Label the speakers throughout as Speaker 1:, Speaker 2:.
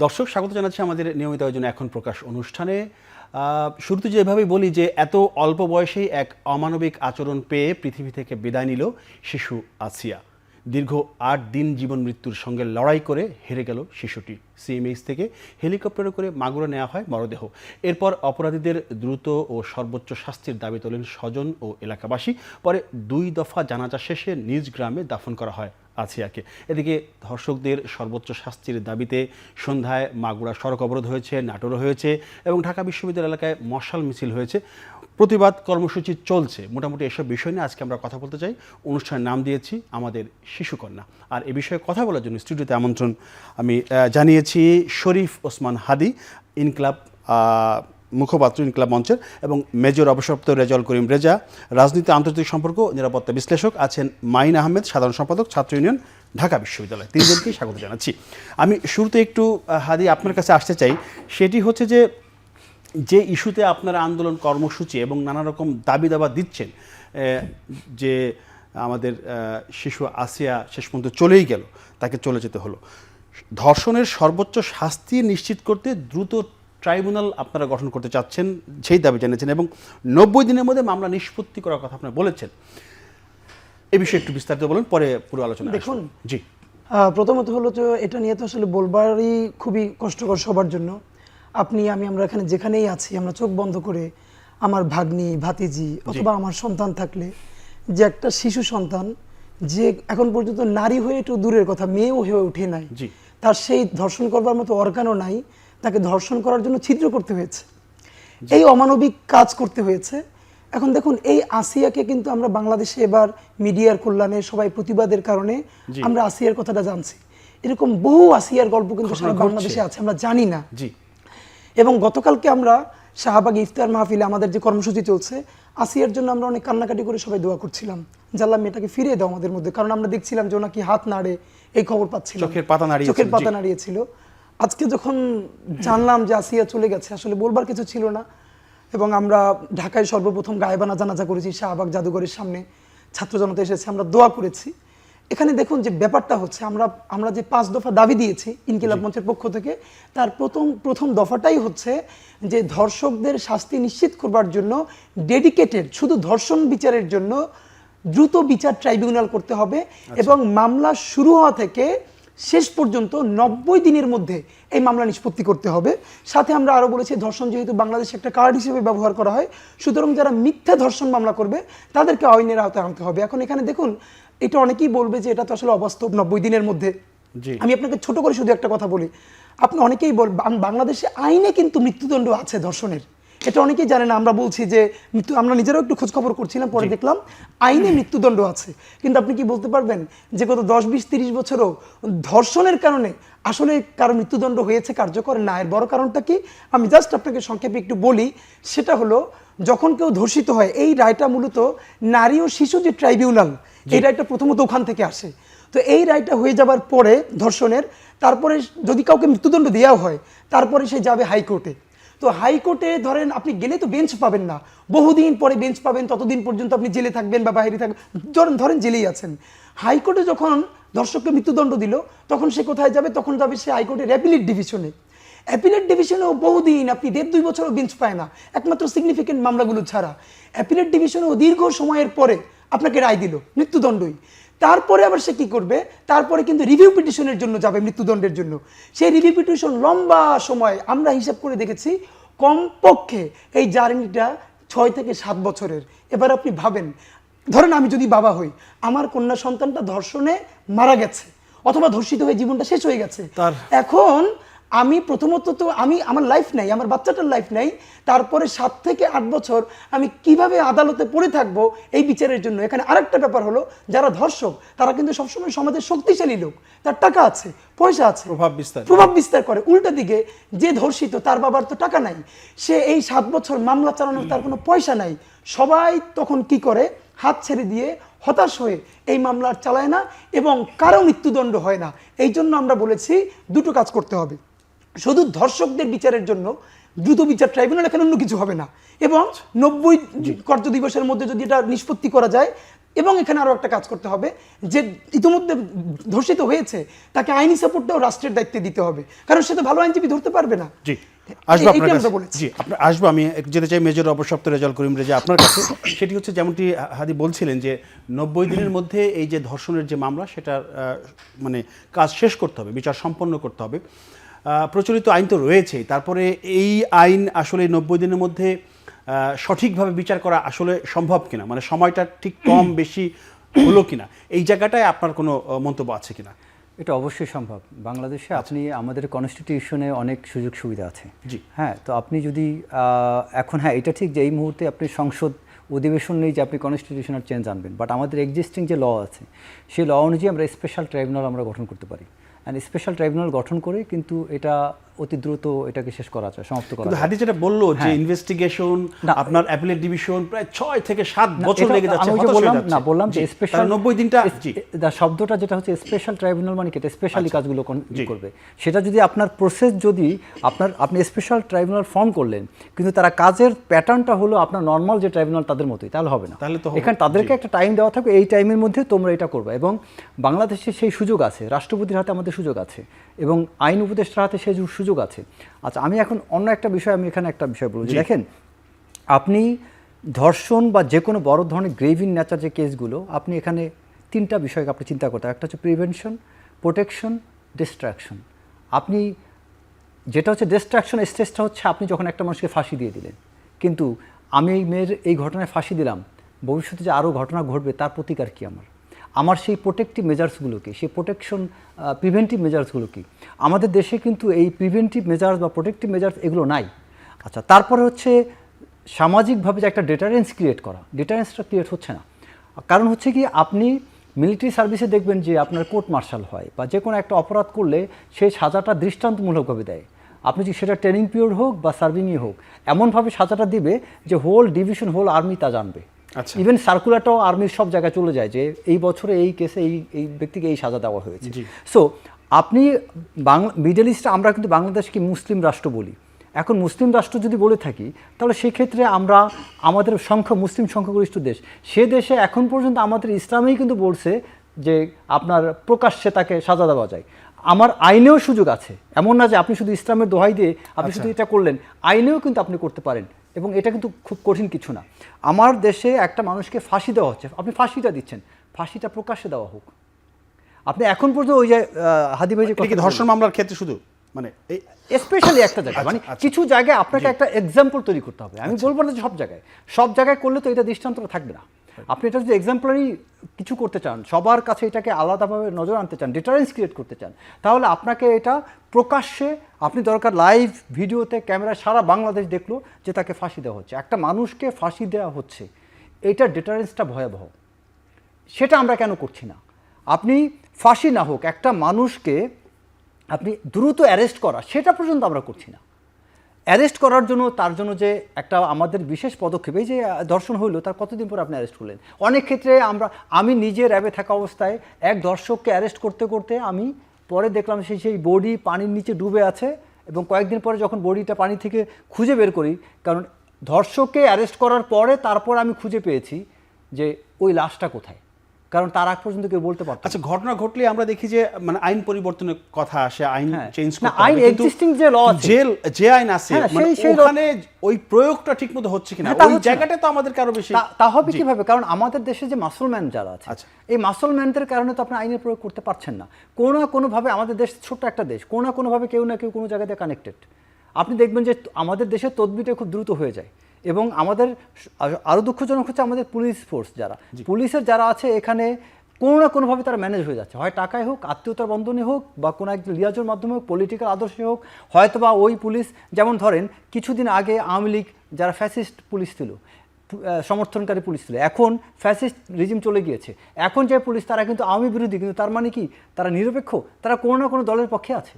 Speaker 1: দর্শক স্বাগত জানাচ্ছি আমাদের নিয়মিত আয়োজন এখন প্রকাশ অনুষ্ঠানে। শুরুতে যেভাবেই বলি যে এত অল্প বয়সেই এক অমানবিক আচরণ পেয়ে পৃথিবী থেকে বিদায় নিল শিশু আসিয়া। দীর্ঘ ৮ দিন জীবন মৃত্যুর সঙ্গে লড়াই করে হেরে গেল শিশুটি। সিএমএইচ থেকে হেলিকপ্টারে করে মাগুরা নেওয়া হয় মরদেহ। এরপর অপরাধীদের দ্রুত ও সর্বোচ্চ শাস্তির দাবি তোলেন স্বজন ও এলাকাবাসী। পরে ২ দফা জানাজা শেষে নিজ গ্রামে দাফন করা হয় আসিয়াকে। এদিকে ধর্ষকদের সর্বোচ্চ শাস্তির দাবিতে সন্ধ্যায় মাগুরা সড়ক অবরোধ হয়েছে, নাটোরও হয়েছে এবং ঢাকা বিশ্ববিদ্যালয় এলাকায় মশাল মিছিল হয়েছে। প্রতিবাদ কর্মসূচি চলছে। মোটামুটি এসব বিষয় নিয়ে আজকে আমরা কথা বলতে চাই। অনুষ্ঠানের নাম দিয়েছি আমাদের শিশুকন্যা। আর এ বিষয়ে কথা বলার জন্য স্টুডিওতে আমন্ত্রণ আমি জানিয়েছি শরীফ ওসমান হাদি, ইনকলাব মুখপাত্র, ইনকলাব মঞ্চের, এবং মেজর অবসরপ্রাপ্ত রেজাউল করিম রেজা, রাজনীতি আন্তর্জাতিক সম্পর্ক নিরাপত্তা বিশ্লেষক। আছেন মাইন আহমেদ, সাধারণ সম্পাদক, ছাত্র ইউনিয়ন, ঢাকা বিশ্ববিদ্যালয়। তিনজনকেই স্বাগত জানাচ্ছি। আমি শুরুতে একটু হাদি আপনার কাছে আসতে চাই। সেটি হচ্ছে যে ইস্যুতে আপনারা আন্দোলন কর্মসূচি এবং নানা রকম দাবি দাবা দিচ্ছেন, যে আমাদের শিশু আসিয়া শেষ পর্যন্ত চলেই গেল, তাকে চলে যেতে হলো। ধর্ষণের সর্বোচ্চ শাস্তি নিশ্চিত করতে দ্রুত ট্রাইব্যুনাল আপনারা গঠন করতে চাচ্ছেন, সেই দাবি জানিয়েছেন, এবং ৯০ দিনের মধ্যে মামলা নিষ্পত্তি করার কথা আপনারা বলেছেন। এই বিষয়ে একটু বিস্তারিত বলুন, পরে পুরো আলোচনা।
Speaker 2: দেখুন,
Speaker 1: জি,
Speaker 2: প্রথমত হলো যে এটা নিয়ে তো আসলে বলবারই খুবই কষ্টকর সবার জন্য। আপনি আমি আমরা এখানে যেখানেই আছি, আমরা চোখ বন্ধ করে আমার ভাগ্নি, ভাতিজি অথবা আমার সন্তান থাকলে, যে একটা শিশু সন্তান যে এখন পর্যন্ত নারী হয়ে একটু দূরের কথা মেয়েও হয়ে উঠে নাই, তার সেই ধর্ষণ করবার মতো অর্গানও নাই, তাকে ধর্ষণ করার জন্য ছিদ্র করতে হয়েছে, এই অমানবিক কাজ করতে হয়েছে। এখন দেখুন, এই আসিয়াকে কিন্তু আমরা বাংলাদেশে এবার মিডিয়ার কল্যাণে সবাই প্রতিবাদের কারণে আমরা আসিয়ার কথাটা জানছি। এরকম বহু আসিয়ার গল্প কিন্তু সারা বাংলাদেশে আছে, আমরা জানি না। এবং গতকালকে আমরা শাহবাগ ইফতার মাহফিলে আমাদের যে কর্মসূচি চলছে, আসিয়ার জন্য আমরা অনেক কান্নাকাটি করে সবাই দোয়া করছিলাম, জানলাম মেয়েটাকে ফিরিয়ে দাও আমাদের মধ্যে। কারণ আমরা দেখছিলাম যে ওনাকে হাত নাড়ে, এই খবর পাচ্ছিলাম, চোখের পাতা নাড়িয়েছিল। আজকে যখন জানলাম যে আসিয়া চলে গেছে, আসলে বলবার কিছু ছিল না। এবং আমরা ঢাকায় সর্বপ্রথম গায়েবানা জানাজা করেছি শাহবাগ জাদুঘরের সামনে, ছাত্র জনতা এসেছে, আমরা দোয়া করেছি। এখানে দেখুন যে ব্যাপারটা হচ্ছে, আমরা যে 5 দফা দাবি দিয়েছি ইনকিলাব মঞ্চের পক্ষ থেকে, তার প্রথম দফাটাই হচ্ছে যে ধর্ষকদের শাস্তি নিশ্চিত করবার জন্য ডেডিকেটেড শুধু ধর্ষণ বিচারের জন্য দ্রুত বিচার ট্রাইব্যুনাল করতে হবে, এবং মামলা শুরু হওয়া থেকে শেষ পর্যন্ত ৯০ দিনের মধ্যে এই মামলা নিষ্পত্তি করতে হবে। সাথে আমরা আরও বলেছি, ধর্ষণ যেহেতু বাংলাদেশে একটা কার্ড হিসেবে ব্যবহার করা হয়, সুতরাং যারা মিথ্যা ধর্ষণ মামলা করবে তাদেরকে আইনের আওতায় আনতে হবে। এখন এখানে দেখুন, এটা অনেকেই বলবে যে এটা তো আসলে অবাস্তব ৯০ দিনের মধ্যে। আমি আপনাকে ছোট করে শুধু একটা কথা বলি, আপনি অনেকেই বাংলাদেশে আইনে কিন্তু মৃত্যুদণ্ড আছে ধর্ষণের, এটা অনেকেই জানে না। আমরা বলছি যে আমরা নিজেরাও একটু খোঁজখবর করছিলাম, পরে দেখলাম আইনে মৃত্যুদণ্ড আছে। কিন্তু আপনি কি বলতে পারবেন যে গত ১০, ২০, ৩০ বছরও ধর্ষণের কারণে আসলে কারো মৃত্যুদণ্ড হয়েছে কার্যকর না? এর বড় কারণটা কি আমি জাস্ট আপনাকে সংক্ষেপে একটু বলি। সেটা হলো, যখন কেউ ধর্ষিত হয়, এই রায়টা মূলত নারী ও শিশু যে ট্রাইব্যুনাল, এই রায়টা প্রথমত ওখান থেকে আসে। তো এই রায়টা হয়ে যাবার পরে ধর্ষণের, তারপরে যদি কাউকে মৃত্যুদণ্ড দেওয়া হয়, তারপরে সে যাবে হাইকোর্টে। তো হাইকোর্টে ধরেন আপনি গেলে তো বেঞ্চ পাবেন না, বহুদিন পরে বেঞ্চ পাবেন, ততদিন পর্যন্ত আপনি জেলে থাকবেন বা বাইরে থাকবেন। ধরেন জেলেই আছেন, হাইকোর্টে যখন ধর্ষককে মৃত্যুদণ্ড দিল, তখন সে কোথায় যাবে? তখন যাবে সে হাইকোর্টের অ্যাপিলেট ডিভিশনে। অ্যাপিলেট ডিভিশনেও বহুদিন, আপনি 1.5-2 বছরও বেঞ্চ পায় না, একমাত্র সিগনিফিকেন্ট মামলাগুলো ছাড়া। অ্যাপিলেট ডিভিশনেও দীর্ঘ সময়ের পরে আপনাকে রায় দিল মৃত্যুদণ্ডই। তারপরে আবার সে কি করবে? তারপরে কিন্তু রিভিউ পিটিশনের জন্য যাবে মৃত্যুদণ্ডের জন্য। সেই রিভিউ পিটিশন লম্বা সময়, আমরা হিসাব করে দেখেছি কমপক্ষে এই জার্নিটা 6 থেকে 7 বছরের। এবার আপনি ভাবেন, ধরেন আমি যদি বাবা হই, আমার কন্যা সন্তানটা ধর্ষণে মারা গেছে অথবা ধর্ষিত হয়ে জীবনটা শেষ হয়ে গেছে, এখন আমি প্রথমত তো আমার লাইফ নাই, আমার বাচ্চাটার লাইফ নাই, তারপরে 7 থেকে 8 বছর আমি কিভাবে আদালতে পড়ে থাকবো এই বিচারের জন্য? এখানে আরেকটা ব্যাপার হলো, যারা ধর্ষক তারা কিন্তু সবসময় সমাজের শক্তিশালী লোক, তার টাকা আছে, পয়সা আছে, প্রভাব বিস্তার করে। উল্টা দিকে যে ধর্ষিত, তার বাবার তো টাকা নাই, সে এই 7 বছর মামলা চালানোর তার কোনো পয়সা নাই। সবাই তখন কি করে? হাত ছেড়ে দিয়ে হতাশ হয়ে এই মামলা চালায় না, এবং কারো মৃত্যুদণ্ড হয় না। এই জন্য আমরা বলেছি দুটো কাজ করতে হবে। শুধু ধর্ষকদের বিচারের জন্য দ্রুত বিচার ট্রাইব্যুনাল, এখানে অন্য কিছু হবে না, এবং 90 কার্য দিবসের মধ্যে যদি এটা নিষ্পত্তি করা যায়, এবং এখানে আরো একটা কাজ করতে হবে যে ইতিমধ্যে ধর্ষিত হয়েছে তাকে আইনি সাপোর্টটাও রাষ্ট্রের দায়িত্বে দিতে হবে, কারণ সে তো ভালো আইনজীবী ধরতে পারবে না।
Speaker 1: জি, আসবো আপনার
Speaker 2: এইটাই
Speaker 1: কাছে।
Speaker 2: আমরা বলেছি।
Speaker 1: জি, আসবো। আমি একটু যেতে চাই মেজর অবসপ্ত রেজাউল করিম রেজা আপনার কাছে। সেটি হচ্ছে যেমনটি হাদি বলছিলেন যে 90 দিনের মধ্যে এই যে ধর্ষণের যে মামলা সেটার মানে কাজ শেষ করতে হবে, বিচার সম্পন্ন করতে হবে। প্রচলিত আইন তো রয়েছেই, তারপরে এই আইন আসলে 90 দিনের মধ্যে সঠিকভাবে বিচার করা আসলে সম্ভব কিনা, মানে সময়টা ঠিক কম বেশি হলো কিনা, এই জায়গাটায় আপনার কোনো মন্তব্য আছে কিনা?
Speaker 3: এটা অবশ্যই সম্ভব। বাংলাদেশে আপনি আমাদের কনস্টিটিউশনে অনেক সুযোগ সুবিধা আছে।
Speaker 1: জি,
Speaker 3: হ্যাঁ, তো আপনি যদি এখন, হ্যাঁ এটা ঠিক যে এই মুহূর্তে আপনি সংসদ অধিবেশন নেই যে আপনি কনস্টিটিউশনাল চেঞ্জ আনবেন, বাট আমাদের এক্সিস্টিং যে ল আছে সেই ল অনুযায়ী আমরা স্পেশাল ট্রাইব্যুনাল আমরা গঠন করতে পারি। অ্যান্ড স্পেশাল ট্রাইব্যুনাল গঠন করে কিন্তু এটা অতি দ্রুত এটাকে শেষ করা যায়, সমাপ্ত করা
Speaker 1: কিন্তু
Speaker 3: যায়।
Speaker 1: হাদি যেটা বললো যে
Speaker 3: হ্যাঁ।
Speaker 1: ইনভেস্টিগেশন
Speaker 3: না,
Speaker 1: আপনার অ্যাপিলেট ডিভিশন প্রায় 6 থেকে 7 বছর
Speaker 3: এটা
Speaker 1: লেগে যাচ্ছে,
Speaker 3: আমি
Speaker 1: হতাশ হয়ে যাচ্ছে।
Speaker 3: না বললাম যে
Speaker 1: জি,
Speaker 3: স্পেশাল
Speaker 1: তাহলে 90 দিনটা। জি,
Speaker 3: শব্দটা যেটা হচ্ছে স্পেশাল ট্রাইব্যুনাল মানে কি, এটা স্পেশালি কাজগুলো
Speaker 1: জি।
Speaker 3: করবে। সেটা যদি আপনার প্রসেস যদি আপনি স্পেশাল ট্রাইব্যুনাল ফর্ম করলেন কিন্তু তারা কাজের প্যাটার্নটা হলো আপনার নর্মাল যে ট্রাইব্যুনাল তাদের মতোই, তাহলে হবে না।
Speaker 1: তাহলে তো
Speaker 3: এখানে তাদেরকে একটা টাইম দেওয়া থাকবে, এই টাইমের মধ্যে তোমরা এটা করবে। এবং বাংলাদেশে সেই সুযোগ আছে, রাষ্ট্রপতির হাতে আমাদের সুযোগ আছে এবং আইন উপদেষ্টার হাতে সেই সুযোগ আছে। আচ্ছা, আমি এখন অন্য একটা বিষয়, আমি এখানে একটা বিষয় বলছি। দেখেন, আপনি ধর্ষণ বা যে কোনো বড় ধরনের গ্রেভিং নেচার যে কেসগুলো, আপনি এখানে 3টা বিষয়কে আপনি চিন্তা করতে হবে। একটা হচ্ছে প্রিভেনশন, প্রোটেকশন, ডিস্ট্রাকশন। আপনি যেটা হচ্ছে ডিস্ট্রাকশন স্টেজটা হচ্ছে আপনি যখন একটা মানুষকে ফাঁসি দিয়ে দিলেন, কিন্তু আমি এই মেয়ের এই ঘটনায় ফাঁসি দিলাম, ভবিষ্যতে যে আরও ঘটনা ঘটবে তার প্রতিকার কী আমার সেই প্রোটেক্টিভ মেজার্সগুলো কি, সেই প্রোটেকশন প্রিভেন্টিভ মেজার্সগুলো কি? আমাদের দেশে কিন্তু এই প্রিভেন্টিভ মেজার্স বা প্রোটেক্টিভ মেজার্স এগুলো নাই। আচ্ছা, তারপরে হচ্ছে সামাজিকভাবে যে একটা ডেটারেন্স ক্রিয়েট করা, ডেটারেন্সটা ক্রিয়েট হচ্ছে না। কারণ হচ্ছে কি, আপনি মিলিটারি সার্ভিসে দেখবেন যে আপনার কোর্ট মার্শাল হয় বা যে কোনো একটা অপরাধ করলে সেই সাজাটা দৃষ্টান্তমূলকভাবে দেয়। আপনি যদি সেটা ট্রেনিং পিরিয়ড হোক বা সার্ভিংই হোক, এমনভাবে সাজাটা দিবে যে হোল ডিভিশন, হোল আর্মি তা জানবে। ইভেন সার্কুলারটাও আর্মির সব জায়গায় চলে যায় যে এই বছরে এই কেসে এই ব্যক্তিকে এই সাজা দেওয়া হয়েছে। সো আপনি মিডল ইস্টে, আমরা কিন্তু বাংলাদেশকে মুসলিম রাষ্ট্র বলি। এখন মুসলিম রাষ্ট্র যদি বলে থাকি তাহলে সেক্ষেত্রে আমরা আমাদের মুসলিম সংখ্যাগরিষ্ঠ দেশ, সে দেশে এখন পর্যন্ত আমাদের ইসলামেই কিন্তু বলছে যে আপনার প্রকাশ্যে তাকে সাজা দেওয়া যায়। আমার আইনেও সুযোগ আছে, এমন না যে আপনি শুধু ইসলামের দোহাই দিয়ে আপনি শুধু এটা করলেন, আইনেও কিন্তু আপনি করতে পারেন এবং এটা কিন্তু খুব কঠিন কিছু না। আমার দেশে একটা মানুষকে ফাঁসি দেওয়া হচ্ছে, আপনি ফাঁসিটা দিচ্ছেন, ফাঁসিটা প্রকাশ্যে দেওয়া হোক। আপনি এখন পর্যন্ত ওই যে হাদি ভাই যে
Speaker 1: ধর্ষণ মামলার ক্ষেত্রে শুধু মানে
Speaker 3: স্পেশালি একটা জায়গায়, মানে কিছু জায়গায় আপনাকে একটা এক্সাম্পল তৈরি করতে হবে। আমি বলবো না যে সব জায়গায় করলে তো এটা দৃষ্টান্তটা থাকবে না। আপনি এটা যদি এক্সাম্পলারি কিছু করতে চান, সবার কাছে এটাকে আলাদাভাবে নজর আনতে চান, ডিটারেন্স ক্রিয়েট করতে চান, তাহলে আপনাকে এটা প্রকাশ্যে, আপনি দরকার লাইভ ভিডিওতে ক্যামেরায় সারা বাংলাদেশ দেখলো যে তাকে ফাঁসি দেওয়া হচ্ছে, একটা মানুষকে ফাঁসি দেওয়া হচ্ছে, এটা ডিটারেন্সটা ভয়াবহ। সেটা আমরা কেন করছি না? আপনি ফাঁসি না হোক, একটা মানুষকে আপনি দ্রুত অ্যারেস্ট করা, সেটা পর্যন্ত আমরা করছি না। অ্যারেস্ট করার জন্য, তার জন্য যে একটা আমাদের বিশেষ পদক্ষেপ, এই যে ধর্ষণ হইলো তার কতদিন পর আপনি অ্যারেস্ট করলেন? অনেক ক্ষেত্রে আমি নিজে র্যাবে থাকা অবস্থায় এক দর্শককে অ্যারেস্ট করতে করতে আমি পরে দেখলাম সেই বডি পানির নিচে ডুবে আছে এবং কয়েকদিন পরে যখন বডিটা পানি থেকে খুঁজে বের করি, কারণ ধর্ষককে অ্যারেস্ট করার পরে তারপর আমি খুঁজে পেয়েছি যে ওই লাশটা কোথায়, কারণ তার আগ পর্যন্ত কেউ বলতে পারতো।
Speaker 1: আচ্ছা, ঘটনা ঘটলে আমরা দেখি যে মানে আইন পরিবর্তনের কথা আসে, আইন চেঞ্জ করতে হবে,
Speaker 3: আইন
Speaker 1: কিন্তু
Speaker 3: এক্সিস্টিং যে ল আছে,
Speaker 1: যে আইন আছে মানে ওখানে ওই প্রয়োগটা ঠিকমতো হচ্ছে কিনা, ওই জায়গাটা তো আমাদের কারো বেশি।
Speaker 3: তা হবে কিভাবে? কারণ আমাদের দেশে যে মাসলম্যান যারা আছে, এই মাসলম্যানদের কারণে তো আপনি আইনের প্রয়োগ করতে পারছেন না। কোনো না কোনোভাবে আমাদের দেশ ছোট্ট একটা দেশ, কোনো না কোনোভাবে কেউ না কেউ কোনো জায়গাতে কানেক্টেড। আপনি দেখবেন যে আমাদের দেশের তদবিটা খুব দ্রুত হয়ে যায় এবং আমাদের আরও দুঃখজনক হচ্ছে আমাদের পুলিশ ফোর্স যারা, পুলিশের যারা আছে এখানে কোনো না কোনোভাবে তারা ম্যানেজ হয়ে যাচ্ছে, হয় টাকায় হোক, আত্মীয়তার বন্ধনে হোক, বা কোনো এক লিয়াজোর মাধ্যমে হোক, পলিটিক্যাল আদর্শে হোক, হয়তো বা ওই পুলিশ, যেমন ধরেন কিছুদিন আগে আওয়ামী লীগ যারা ফ্যাসিস্ট পুলিশ ছিল, সমর্থনকারী পুলিশ ছিল, এখন ফ্যাসিস্ট রিজিম চলে গিয়েছে, এখন যে পুলিশ তারা কিন্তু আওয়ামী বিরোধী, কিন্তু তার মানে কি তারা নিরপেক্ষ? তারা কোনো না কোনো দলের পক্ষে আছে।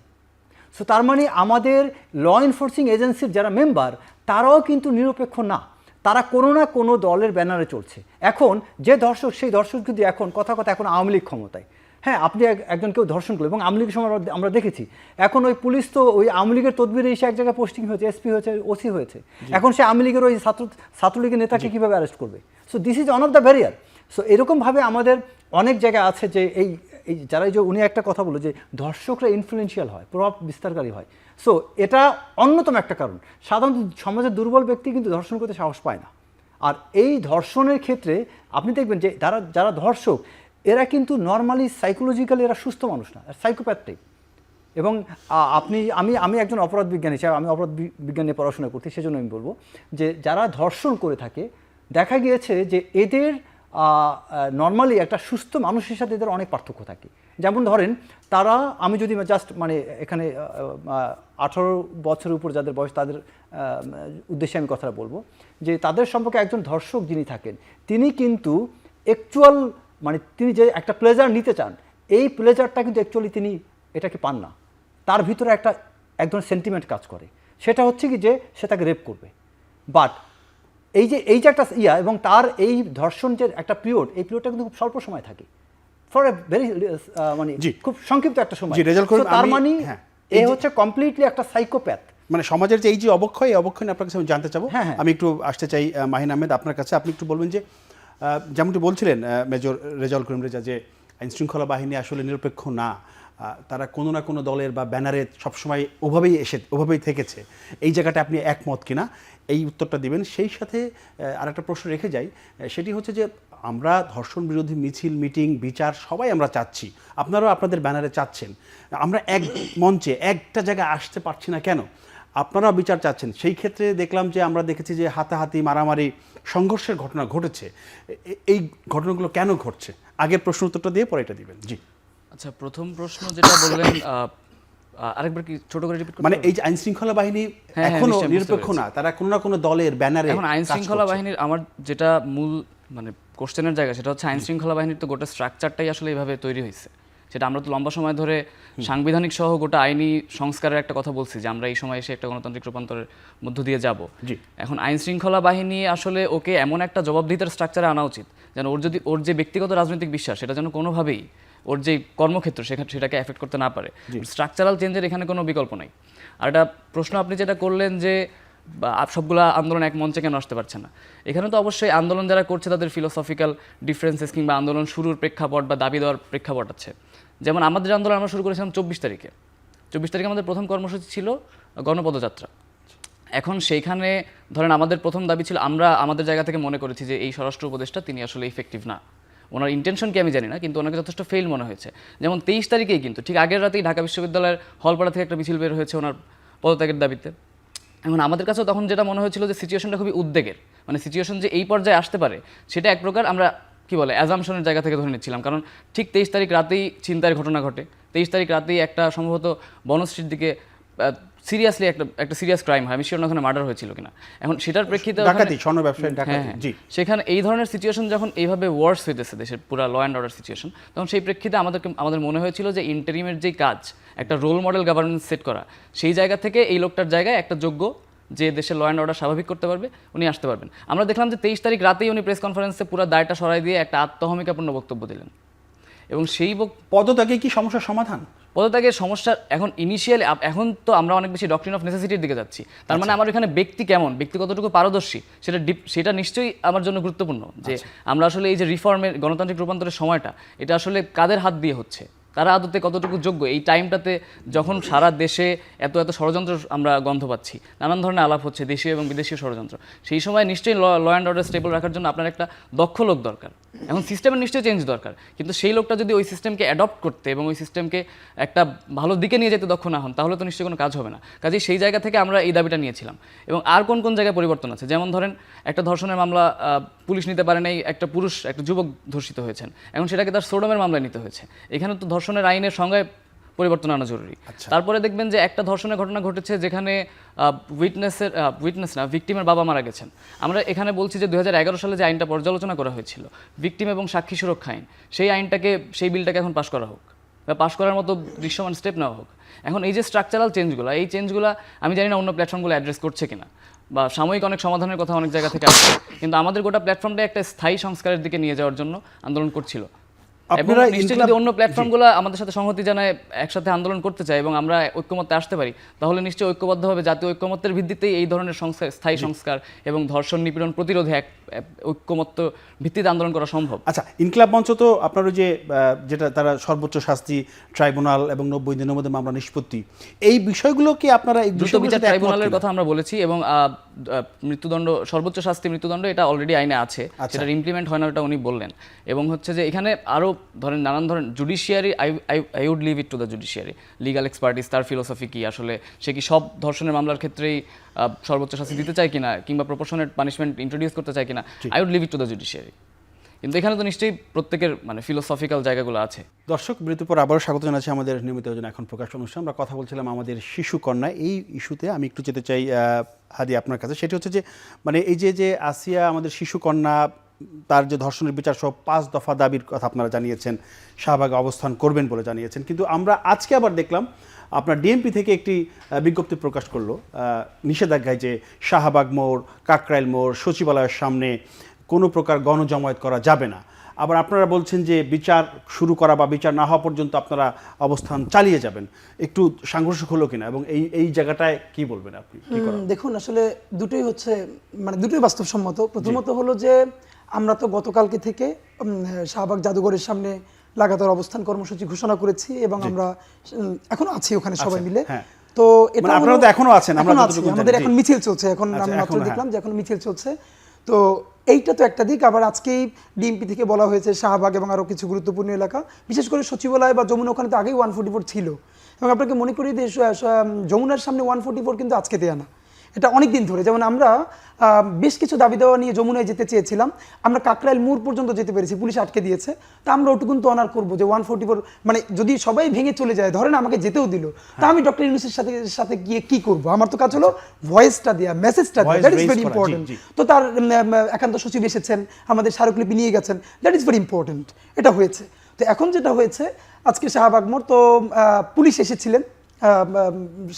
Speaker 3: সো তার মানে আমাদের ল এনফোর্সিং এজেন্সির যারা মেম্বার তারাও কিন্তু নিরপেক্ষ না, তারা কোনো না কোনো দলের ব্যানারে চলছে। এখন যে দর্শক, সেই দর্শক যদি এখন কথা এখন আওয়ামী লীগ ক্ষমতায়, হ্যাঁ আপনি একজন কেউ ধর্ষণ করলো এবং আওয়ামী লীগের সময় আমরা দেখেছি, এখন ওই পুলিশ তো ওই আওয়ামী লীগের তদবিরে এসে এক জায়গায় পোস্টিং হয়েছে, এসপি হয়েছে, ওসি হয়েছে, এখন সে আওয়ামী লীগের ওই ছাত্রলীগের নেতাকে কীভাবে অ্যারেস্ট করবে? So this is one of the barrier. So এরকমভাবে আমাদের অনেক জায়গা আছে যে এই এই যারা এই যে উনি একটা কথা বললো যে ধর্ষকরা ইনফ্লুয়েন্সিয়াল হয়, প্রভাব বিস্তারকারী হয়। সো এটা অন্যতম একটা কারণ। সাধারণত সমাজের দুর্বল ব্যক্তি কিন্তু ধর্ষণ করতে সাহস পায় না। আর এই ধর্ষণের ক্ষেত্রে আপনি দেখবেন যে যারা ধর্ষক এরা কিন্তু নর্মালি সাইকোলজিক্যালি এরা সুস্থ মানুষ না, সাইকোপ্যাথ টাইপ। এবং আমি একজন অপরাধ বিজ্ঞানী হিসেবে, আমি অপরাধ বিজ্ঞান নিয়ে পড়াশোনা করছি, সেজন্য আমি বলবো যে যারা ধর্ষণ করে থাকে দেখা গিয়েছে যে এদের নর্মালি একটা সুস্থ মানুষের সাথে এদের অনেক পার্থক্য থাকে। যেমন ধরেন তারা, আমি যদি জাস্ট মানে এখানে 18 বছরের উপর যাদের বয়স তাদের উদ্দেশ্যে আমি কথাটা বলবো যে তাদের সম্পর্কে একজন ধর্ষক যিনি থাকেন তিনি কিন্তু অ্যাকচুয়াল মানে তিনি যে একটা প্লেজার নিতে চান এই প্লেজারটা কিন্তু অ্যাকচুয়ালি তিনি এটাকে পান না। তার ভিতরে একজন সেন্টিমেন্ট কাজ করে, সেটা হচ্ছে কি যে সে তাকে রেপ করবে। বাট এই যে একটা এবং তার এই ধর্ষণ যে একটা পিরিয়ড, এই পিরিয়ডটা কিন্তু খুব স্বল্প সময় থাকে, ফর এ ভেরি মানে খুব সংক্ষিপ্ত একটা সময়। So তার মানে এই হচ্ছে কমপ্লিটলি একটা সাইকোপ্যাথ।
Speaker 1: মানে সমাজের যে এই যে অবক্ষয়, এই অবক্ষয় নিয়ে আপনার কাছে আমি জানতে চাবো। আমি একটু আসতে চাই মাহিন আহমেদ আপনার কাছে। আপনি একটু বলবেন যে যেমনটি বলছিলেন মেজর রেজাউল করিম রেজা যে আইনশৃঙ্খলা বাহিনী আসলে নিরপেক্ষ না, তারা কোনো না কোনো দলের বা ব্যানারে সবসময় ওভাবেই থেকেছে, এই জায়গাটা আপনি একমত কিনা এই উত্তরটা দিবেন। সেই সাথে আরেকটা প্রশ্ন রেখে যাই, সেটি হচ্ছে যে আমরা ধর্ষণ বিরোধী মিছিল, মিটিং, বিচার সবাই আমরা চাচ্ছি, আপনারাও আপনাদের ব্যানারে চাচ্ছেন, আমরা এক মঞ্চে একটা জায়গায় আসতে পারছি না কেন? আপনারাও বিচার চাচ্ছেন, সেই ক্ষেত্রে দেখলাম যে আমরা দেখেছি যে হাতাহাতি, মারামারি, সংঘর্ষের ঘটনা ঘটেছে। এই ঘটনাগুলো কেন ঘটছে? আগের প্রশ্ন উত্তরটা দিয়ে পরে এটা দিবেন। জি
Speaker 4: আচ্ছা, প্রথম প্রশ্ন যেটা বললেন আরেকবার কি ছোট করে রিপিট করতে
Speaker 1: মানে এই যে আইন শৃঙ্খলা বাহিনী এখনো নিরপেক্ষ না, তারা কোনো না কোনো দলের ব্যানারে।
Speaker 4: এখন আইন শৃঙ্খলা বাহিনীর আমার যেটা মূল মানে কোশ্চেনের জায়গা সেটা হচ্ছে আইন শৃঙ্খলা বাহিনীর তো গোটা স্ট্রাকচারটাই আসলে এইভাবে তৈরি হয়েছে। সেটা আমরা তো লম্বা সময় ধরে সাংবিধানিক সহ গোটা আইনি সংস্কারের একটা কথা বলছি যে আমরা এই সময় এসে একটা গণতান্ত্রিক রূপান্তরের মধ্য দিয়ে যাব। এখন আইন শৃঙ্খলা বাহিনী আসলে ওকে এমন একটা জবাবদিহিতার স্ট্রাকচারে আনা উচিত যেন ওর যে ব্যক্তিগত রাজনৈতিক বিশ্বাস সেটা যেন কোনোভাবেই ওর যে কর্মক্ষেত্র সেটাকে এফেক্ট করতে না পারে। স্ট্রাকচারাল চেঞ্জের এখানে কোনো বিকল্প নাই। আর একটা প্রশ্ন আপনি যেটা করলেন যে সবগুলা আন্দোলন এক মঞ্চে কেন আসতে পারছে না, এখানে তো অবশ্যই আন্দোলন যারা করছে তাদের ফিলোসফিক্যাল ডিফারেন্সেস কিংবা আন্দোলন শুরুর প্রেক্ষাপট বা দাবি দেওয়ার প্রেক্ষাপট আছে। যেমন আমাদের আন্দোলন আমরা শুরু করেছিলাম 24 তারিখে আমাদের প্রথম কর্মসূচি ছিল গণপদযাত্রা। এখন সেইখানে ধরেন আমাদের প্রথম দাবি ছিল, আমরা আমাদের জায়গা থেকে মনে করেছি যে এই স্বরাষ্ট্র উপদেষ্টা তিনি আসলে ইফেক্টিভ না, ওনার ইন্টেনশন কি আমি জানি না, কিন্তু ওনাকে যথেষ্ট ফেল মনে হয়েছে। যেমন 23 তারিখেই কিন্তু ঠিক আগের রাতেই ঢাকা বিশ্ববিদ্যালয়ের হলপাড়া থেকে একটা মিছিল বের হয়েছে ওনার পদত্যাগের দাবিতে। এখন আমাদের কাছেও তখন যেটা মনে হয়েছিল যে সিচুয়েশনটা খুবই উদ্বেগের, মানে সিচুয়েশন যে এই পর্যায়ে আসতে পারে সেটা এক প্রকার আমরা অ্যাজাম্পশনের জায়গা থেকে ধরে নিচ্ছিলাম। কারণ ঠিক 23 তারিখ রাতেই ছিনতাইয়ের ঘটনা ঘটে, 23 তারিখ রাতেই একটা সম্ভবত বনশ্রীর দিকে সিরিয়াসলি একটা সিরিয়াস ক্রাইম হয়, আমি শিওর না ওখানে মার্ডার হয়েছিল কিনা। এখন সেটার প্রেক্ষিতে সেখানে এই ধরনের সিচুয়েশন যখন এইভাবে ওয়ার্স হইতেছে দেশের পুরো ল অ্যান্ড অর্ডার সিচুয়েশন, তখন সেই প্রেক্ষিতে আমাদের মনে হয়েছিল যে ইন্টারিমের যেই কাজ, একটা রোল মডেল গভর্নেন্স সেট করা, সেই জায়গা থেকে এই লোকটার জায়গায় একটা যোগ্য যে দেশের ল অ্যান্ড অর্ডার স্বাভাবিক করতে পারবে উনি আসতে পারবেন। আমরা দেখলাম যে 23 তারিখ রাতেই উনি প্রেস কনফারেন্সে পুরো দায়টা সরাই দিয়ে একটা আত্মহমিকাপূর্ণ বক্তব্য দিলেন। এবং সেই
Speaker 1: পদত্যাগে কি সমস্যার সমাধান?
Speaker 4: পদত্যাগের সমস্যা এখন ইনিশিয়ালি, এখন তো আমরা অনেক বেশি ডক্ট্রিন অফ নেসেসিটির দিকে যাচ্ছি। তার মানে আমার এখানে ব্যক্তি কেমন, ব্যক্তি কতটুকু পারদর্শী সেটা নিশ্চয়ই আমার জন্য গুরুত্বপূর্ণ। যে আমরা আসলে এই যে রিফর্মের গণতান্ত্রিক রূপান্তরের সময়টা এটা আসলে কাদের হাত দিয়ে হচ্ছে, তারা আদতে কতটুকু যোগ্য। এই টাইমটাতে যখন সারা দেশে এত ষড়যন্ত্র আমরা গন্ধ পাচ্ছি, নানান ধরনের আলাপ হচ্ছে দেশীয় এবং বিদেশীয় ষড়যন্ত্র, সেই সময় নিশ্চয়ই ল অ্যান্ড অর্ডার স্টেবল রাখার জন্য আপনার একটা দক্ষ লোক দরকার। এখন সিস্টেমের নিশ্চয়ই চেঞ্জ দরকার, কিন্তু সেই লোকটা যদি ওই সিস্টেমকে অ্যাডপ্ট করতে এবং ওই সিস্টেমকে একটা ভালো দিকে নিয়ে যেতে দক্ষ না হন, তাহলে তো নিশ্চয়ই কোনো কাজ হবে না। কাজেই সেই জায়গা থেকে আমরা এই দাবিটা নিয়েছিলাম। এবং আর কোন কোন জায়গায় পরিবর্তন আছে, যেমন ধরেন একটা ধর্ষণের মামলা পুলিশ নিতে পারে নাই, একটা যুবক ধর্ষিত হয়েছেন, এখন সেটাকে তার সোডমের মামলায় নিতে হয়েছে। এখানে তো ধর্ষণের আইনের সংজ্ঞায় পরিবর্তন আনা জরুরি। তারপরে দেখবেন যে একটা ধর্ষণের ঘটনা ঘটেছে যেখানে ভিকটিমের বাবা মারা গেছেন। আমরা এখানে বলছি যে 2011 সালে যে আইনটা পর্যালোচনা করা হয়েছিল, ভিকটিম এবং সাক্ষী সুরক্ষা আইন, সেই বিলটাকে এখন পাশ করা হোক বা পাশ করার মতো দৃশ্যমান স্টেপ নেওয়া হোক। এখন এই যে স্ট্রাকচারাল চেঞ্জগুলো, এই চেঞ্জগুলো আমি জানি না অন্য প্ল্যাটফর্মগুলো অ্যাড্রেস করছে কিনা, বা সাময়িক অনেক সমাধানের কথা অনেক জায়গা থেকে আসছে, কিন্তু আমাদের গোটা প্ল্যাটফর্মটা একটা স্থায়ী সংস্কারের দিকে নিয়ে যাওয়ার জন্য আন্দোলন করছিল।
Speaker 1: আপনারা
Speaker 4: নিশ্চয়ই যদি অন্য প্ল্যাটফর্মগুলো আমাদের সাথে সংহতি জানায় একসাথে আন্দোলন করতে চায় এবং আমরা ঐক্যমত্যে আসতে পারি, তাহলে নিশ্চয়ই ঐক্যবদ্ধভাবে জাতীয় ঐক্যমত্যের ভিত্তিতেই এই ধরনের স্থায়ী সংস্কার এবং ধর্ষণ নিপীড়ন প্রতিরোধে এক ঐক্যমত্য ভিত্তিতে আন্দোলন করা সম্ভব।
Speaker 1: আচ্ছা, ইনকিলাব মঞ্চ তো আপনার ওই যে যেটা তারা সর্বোচ্চ শাস্তি ট্রাইব্যুনাল এবং 90 দিনের মধ্যে মামলা নিষ্পত্তি, এই বিষয়গুলো কি আপনারা এই
Speaker 4: দ্রুত বিচার ট্রাইব্যুনালের কথা আমরা বলেছি এবং মৃত্যুদণ্ড, সর্বোচ্চ শাস্তি মৃত্যুদণ্ড, এটা অলরেডি আইনে আছে, সেটা ইমপ্লিমেন্ট হয় না, ওটা উনি বললেন। এবং হচ্ছে যে এখানে আরও ধরেন নানান ধরনের judiciary, I would leave it to the judiciary, legal expertise, তার ফিলোসফি কি, আসলে সে কি সব ধর্ষণের মামলার ক্ষেত্রেই সর্বোচ্চ শাস্তি দিতে চায় কিনা, কিংবা প্রপোর্শনেট পানিশমেন্ট ইন্ট্রোডিউস করতে চায় কিনা, I would leave it to the judiciary. কিন্তু এখানে তো নিশ্চয়ই প্রত্যেকের মানে ফিলোসফিক্যাল জায়গাগুলো আছে।
Speaker 1: দর্শক, বিরতির পর আবারও স্বাগত জানাচ্ছি আমাদের নিয়মিত আয়োজন এখন প্রকাশ অনুষ্ঠান। আমরা কথা বলছিলাম আমাদের শিশু কন্যা, এই ইস্যুতে আমি একটু যেতে চাই হাদি আপনার কাছে। সেটি হচ্ছে যে মানে এই যে আসিয়া আমাদের শিশু কন্যা, তার যে ধর্ষণের বিচার সহ 5 দফা দাবির কথা আপনারা জানিয়েছেন, শাহবাগে অবস্থান করবেন বলে জানিয়েছেন, কিন্তু আমরা আজকে আবার দেখলাম আপনার ডিএমপি থেকে একটি বিজ্ঞপ্তি প্রকাশ করলো নিষেধাজ্ঞায় যে শাহবাগ মোড়, কাকরাইল মোড়, সচিবালয়ের সামনে কোনো প্রকার গণজমায়েত করা যাবে না। আবার আপনারা বলছেন যে বিচার শুরু করা বা বিচার না হওয়া পর্যন্ত আপনারা অবস্থান চালিয়ে যাবেন। একটু সাংঘর্ষিক হলো কিনা এবং এই জায়গাটায় কি বলবেন আপনি?
Speaker 2: দেখুন, আসলে দুটোই হচ্ছে মানে দুটোই বাস্তবসম্মত। প্রথমত হলো যে আমরা তো গতকালকে থেকে শাহবাগ জাদুঘরের সামনে লাগাতার অবস্থান কর্মসূচি ঘোষণা করেছি এবং আমরা এখনো আছি ওখানে সবাই মিলে। তো এটা
Speaker 1: আপনারা তো এখনো আছেন,
Speaker 2: আমাদের এখন মিছিল চলছে, এখন আমি মাত্র দেখলাম যে এখন মিছিল চলছে। তো এইটা তো একটা দিক। আবার আজকেই ডিএমপি থেকে বলা হয়েছে শাহবাগ এবং আরও কিছু গুরুত্বপূর্ণ এলাকা, বিশেষ করে সচিবালয় বা যমুনা, ওখানে তো আগেই 144 ছিল। এবং আপনাকে মনে করি যে যমুনার সামনে 144 কিন্তু আজকে দেয়া না, এটা অনেক দিন ধরে। যেমন আমরা বেশ কিছু দাবি দেওয়া নিয়ে যমুনায় যেতে চেয়েছিলাম, আমরা কাকরাইল মোড় পর্যন্ত যেতে পেরেছি, পুলিশ আটকে দিয়েছে। তা আমরা ওটুকুন তো অনার করবো যে 144 মানে যদি সবাই ভেঙে চলে যায়, ধরেন আমাকে যেতেও দিল, তা আমি ডক্টর ইউনূসের সাথে গিয়ে কি করব? আমার তো কাজ হলো ভয়েসটা দেওয়া, মেসেজটা দেওয়া, দ্যাট ইজ ভেরি ইম্পর্টেন্ট। তো তার একান্ত সচিব এসেছেন, আমাদের স্মারকলিপি নিয়ে গেছেন, দ্যাট ইজ ভেরি ইম্পর্টেন্ট। এটা হয়েছে। তো এখন যেটা হয়েছে আজকে শাহবাগ মোড়, তো পুলিশ এসেছিলেন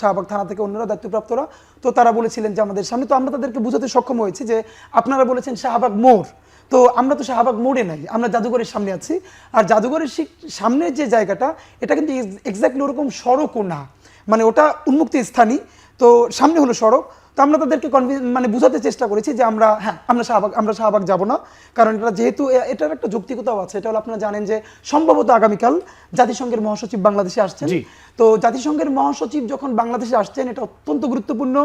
Speaker 2: শাহবাগ থানা থেকে, অন্যরা দায়িত্বপ্রাপ্তরা, তো তারা বলেছিলেন যে আমাদের সামনে, তো আমরা তাদেরকে বোঝাতে সক্ষম হয়েছি যে আপনারা বলেছেন শাহবাগ মোড়, তো আমরা তো শাহবাগ মোড়ে নাই, আমরা জাদুঘরের সামনে আছি। আর জাদুঘরের সামনের যে জায়গাটা, এটা কিন্তু এক্স্যাক্টলি ওরকম সড়কও না, মানে ওটা উন্মুক্ত স্থানই, তো সামনে হলো সড়ক। তো আমরা তাদেরকে মানে বোঝাতে চেষ্টা করেছি যে আমরা শাহবাগ যাব না, কারণ এটা যেহেতু এটার একটা যৌক্তিকতাও আছে। এটা হলো আপনারা জানেন যে সম্ভবত আগামীকাল জাতিসংঘের মহাসচিব বাংলাদেশে আসছেন। তো জাতিসংঘের মহাসচিব যখন বাংলাদেশে আসছেন, এটা অত্যন্ত গুরুত্বপূর্ণ।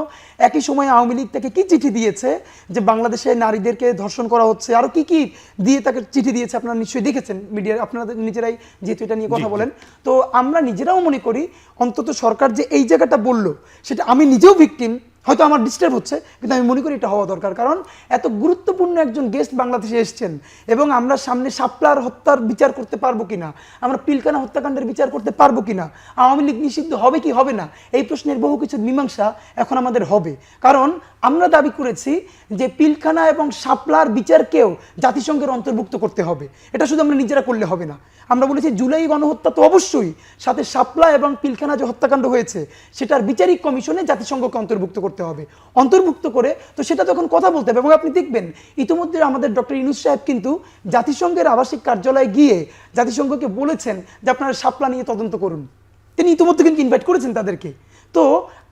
Speaker 2: একই সময় আওয়ামী লীগ থেকে কি চিঠি দিয়েছে যে বাংলাদেশে নারীদেরকে ধর্ষণ করা হচ্ছে, আরো কি কি দিয়ে তাকে চিঠি দিয়েছে, আপনারা নিশ্চয়ই দেখেছেন মিডিয়ায়, আপনারা নিজেরাই যেহেতু এটা নিয়ে কথা বলেন। তো আমরা নিজেরাও মনে করি অন্তত সরকার যে এই জায়গাটা বললো, সেটা আমি নিজেও ভিকটিম, হয়তো আমার ডিস্টার্ব হচ্ছে, কিন্তু আমি মনে করি এটা হওয়া দরকার। কারণ এত গুরুত্বপূর্ণ একজন গেস্ট বাংলাদেশে এসছেন এবং আমরা সামনে শাপলার হত্যার বিচার করতে পারবো কিনা, আমরা পিলখানা হত্যাকাণ্ডের বিচার করতে পারবো কিনা, আওয়ামী লীগ নিষিদ্ধ হবে কি হবে না, এই প্রশ্নের বহু কিছু মীমাংসা এখন আমাদের হবে। কারণ আমরা দাবি করেছি যে পিলখানা এবং শাপলার বিচারকেও জাতিসংঘের অন্তর্ভুক্ত করতে হবে। এটা শুধু আমরা নিজেরা করলে হবে না। আমরা বলেছি জুলাই গণহত্যা তো অবশ্যই, সাথে শাপলা এবং পিলখানা যে হত্যাকাণ্ড হয়েছে সেটার বিচারিক কমিশনে জাতিসংঘকে অন্তর্ভুক্ত করতে হবে। অন্তর্ভুক্ত করে তো সেটা তখন কথা বলতে হবে। এবং আপনি দেখবেন ইতিমধ্যে আমাদের ডক্টর ইউনূস সাহেব কিন্তু জাতিসংঘের আবাসিক কার্যালয়ে গিয়ে জাতিসংঘকে বলেছেন যে আপনারা শাপলা নিয়ে তদন্ত করুন। তিনি ইতিমধ্যে কিন্তু ইনভাইট করেছেন তাদেরকে। তো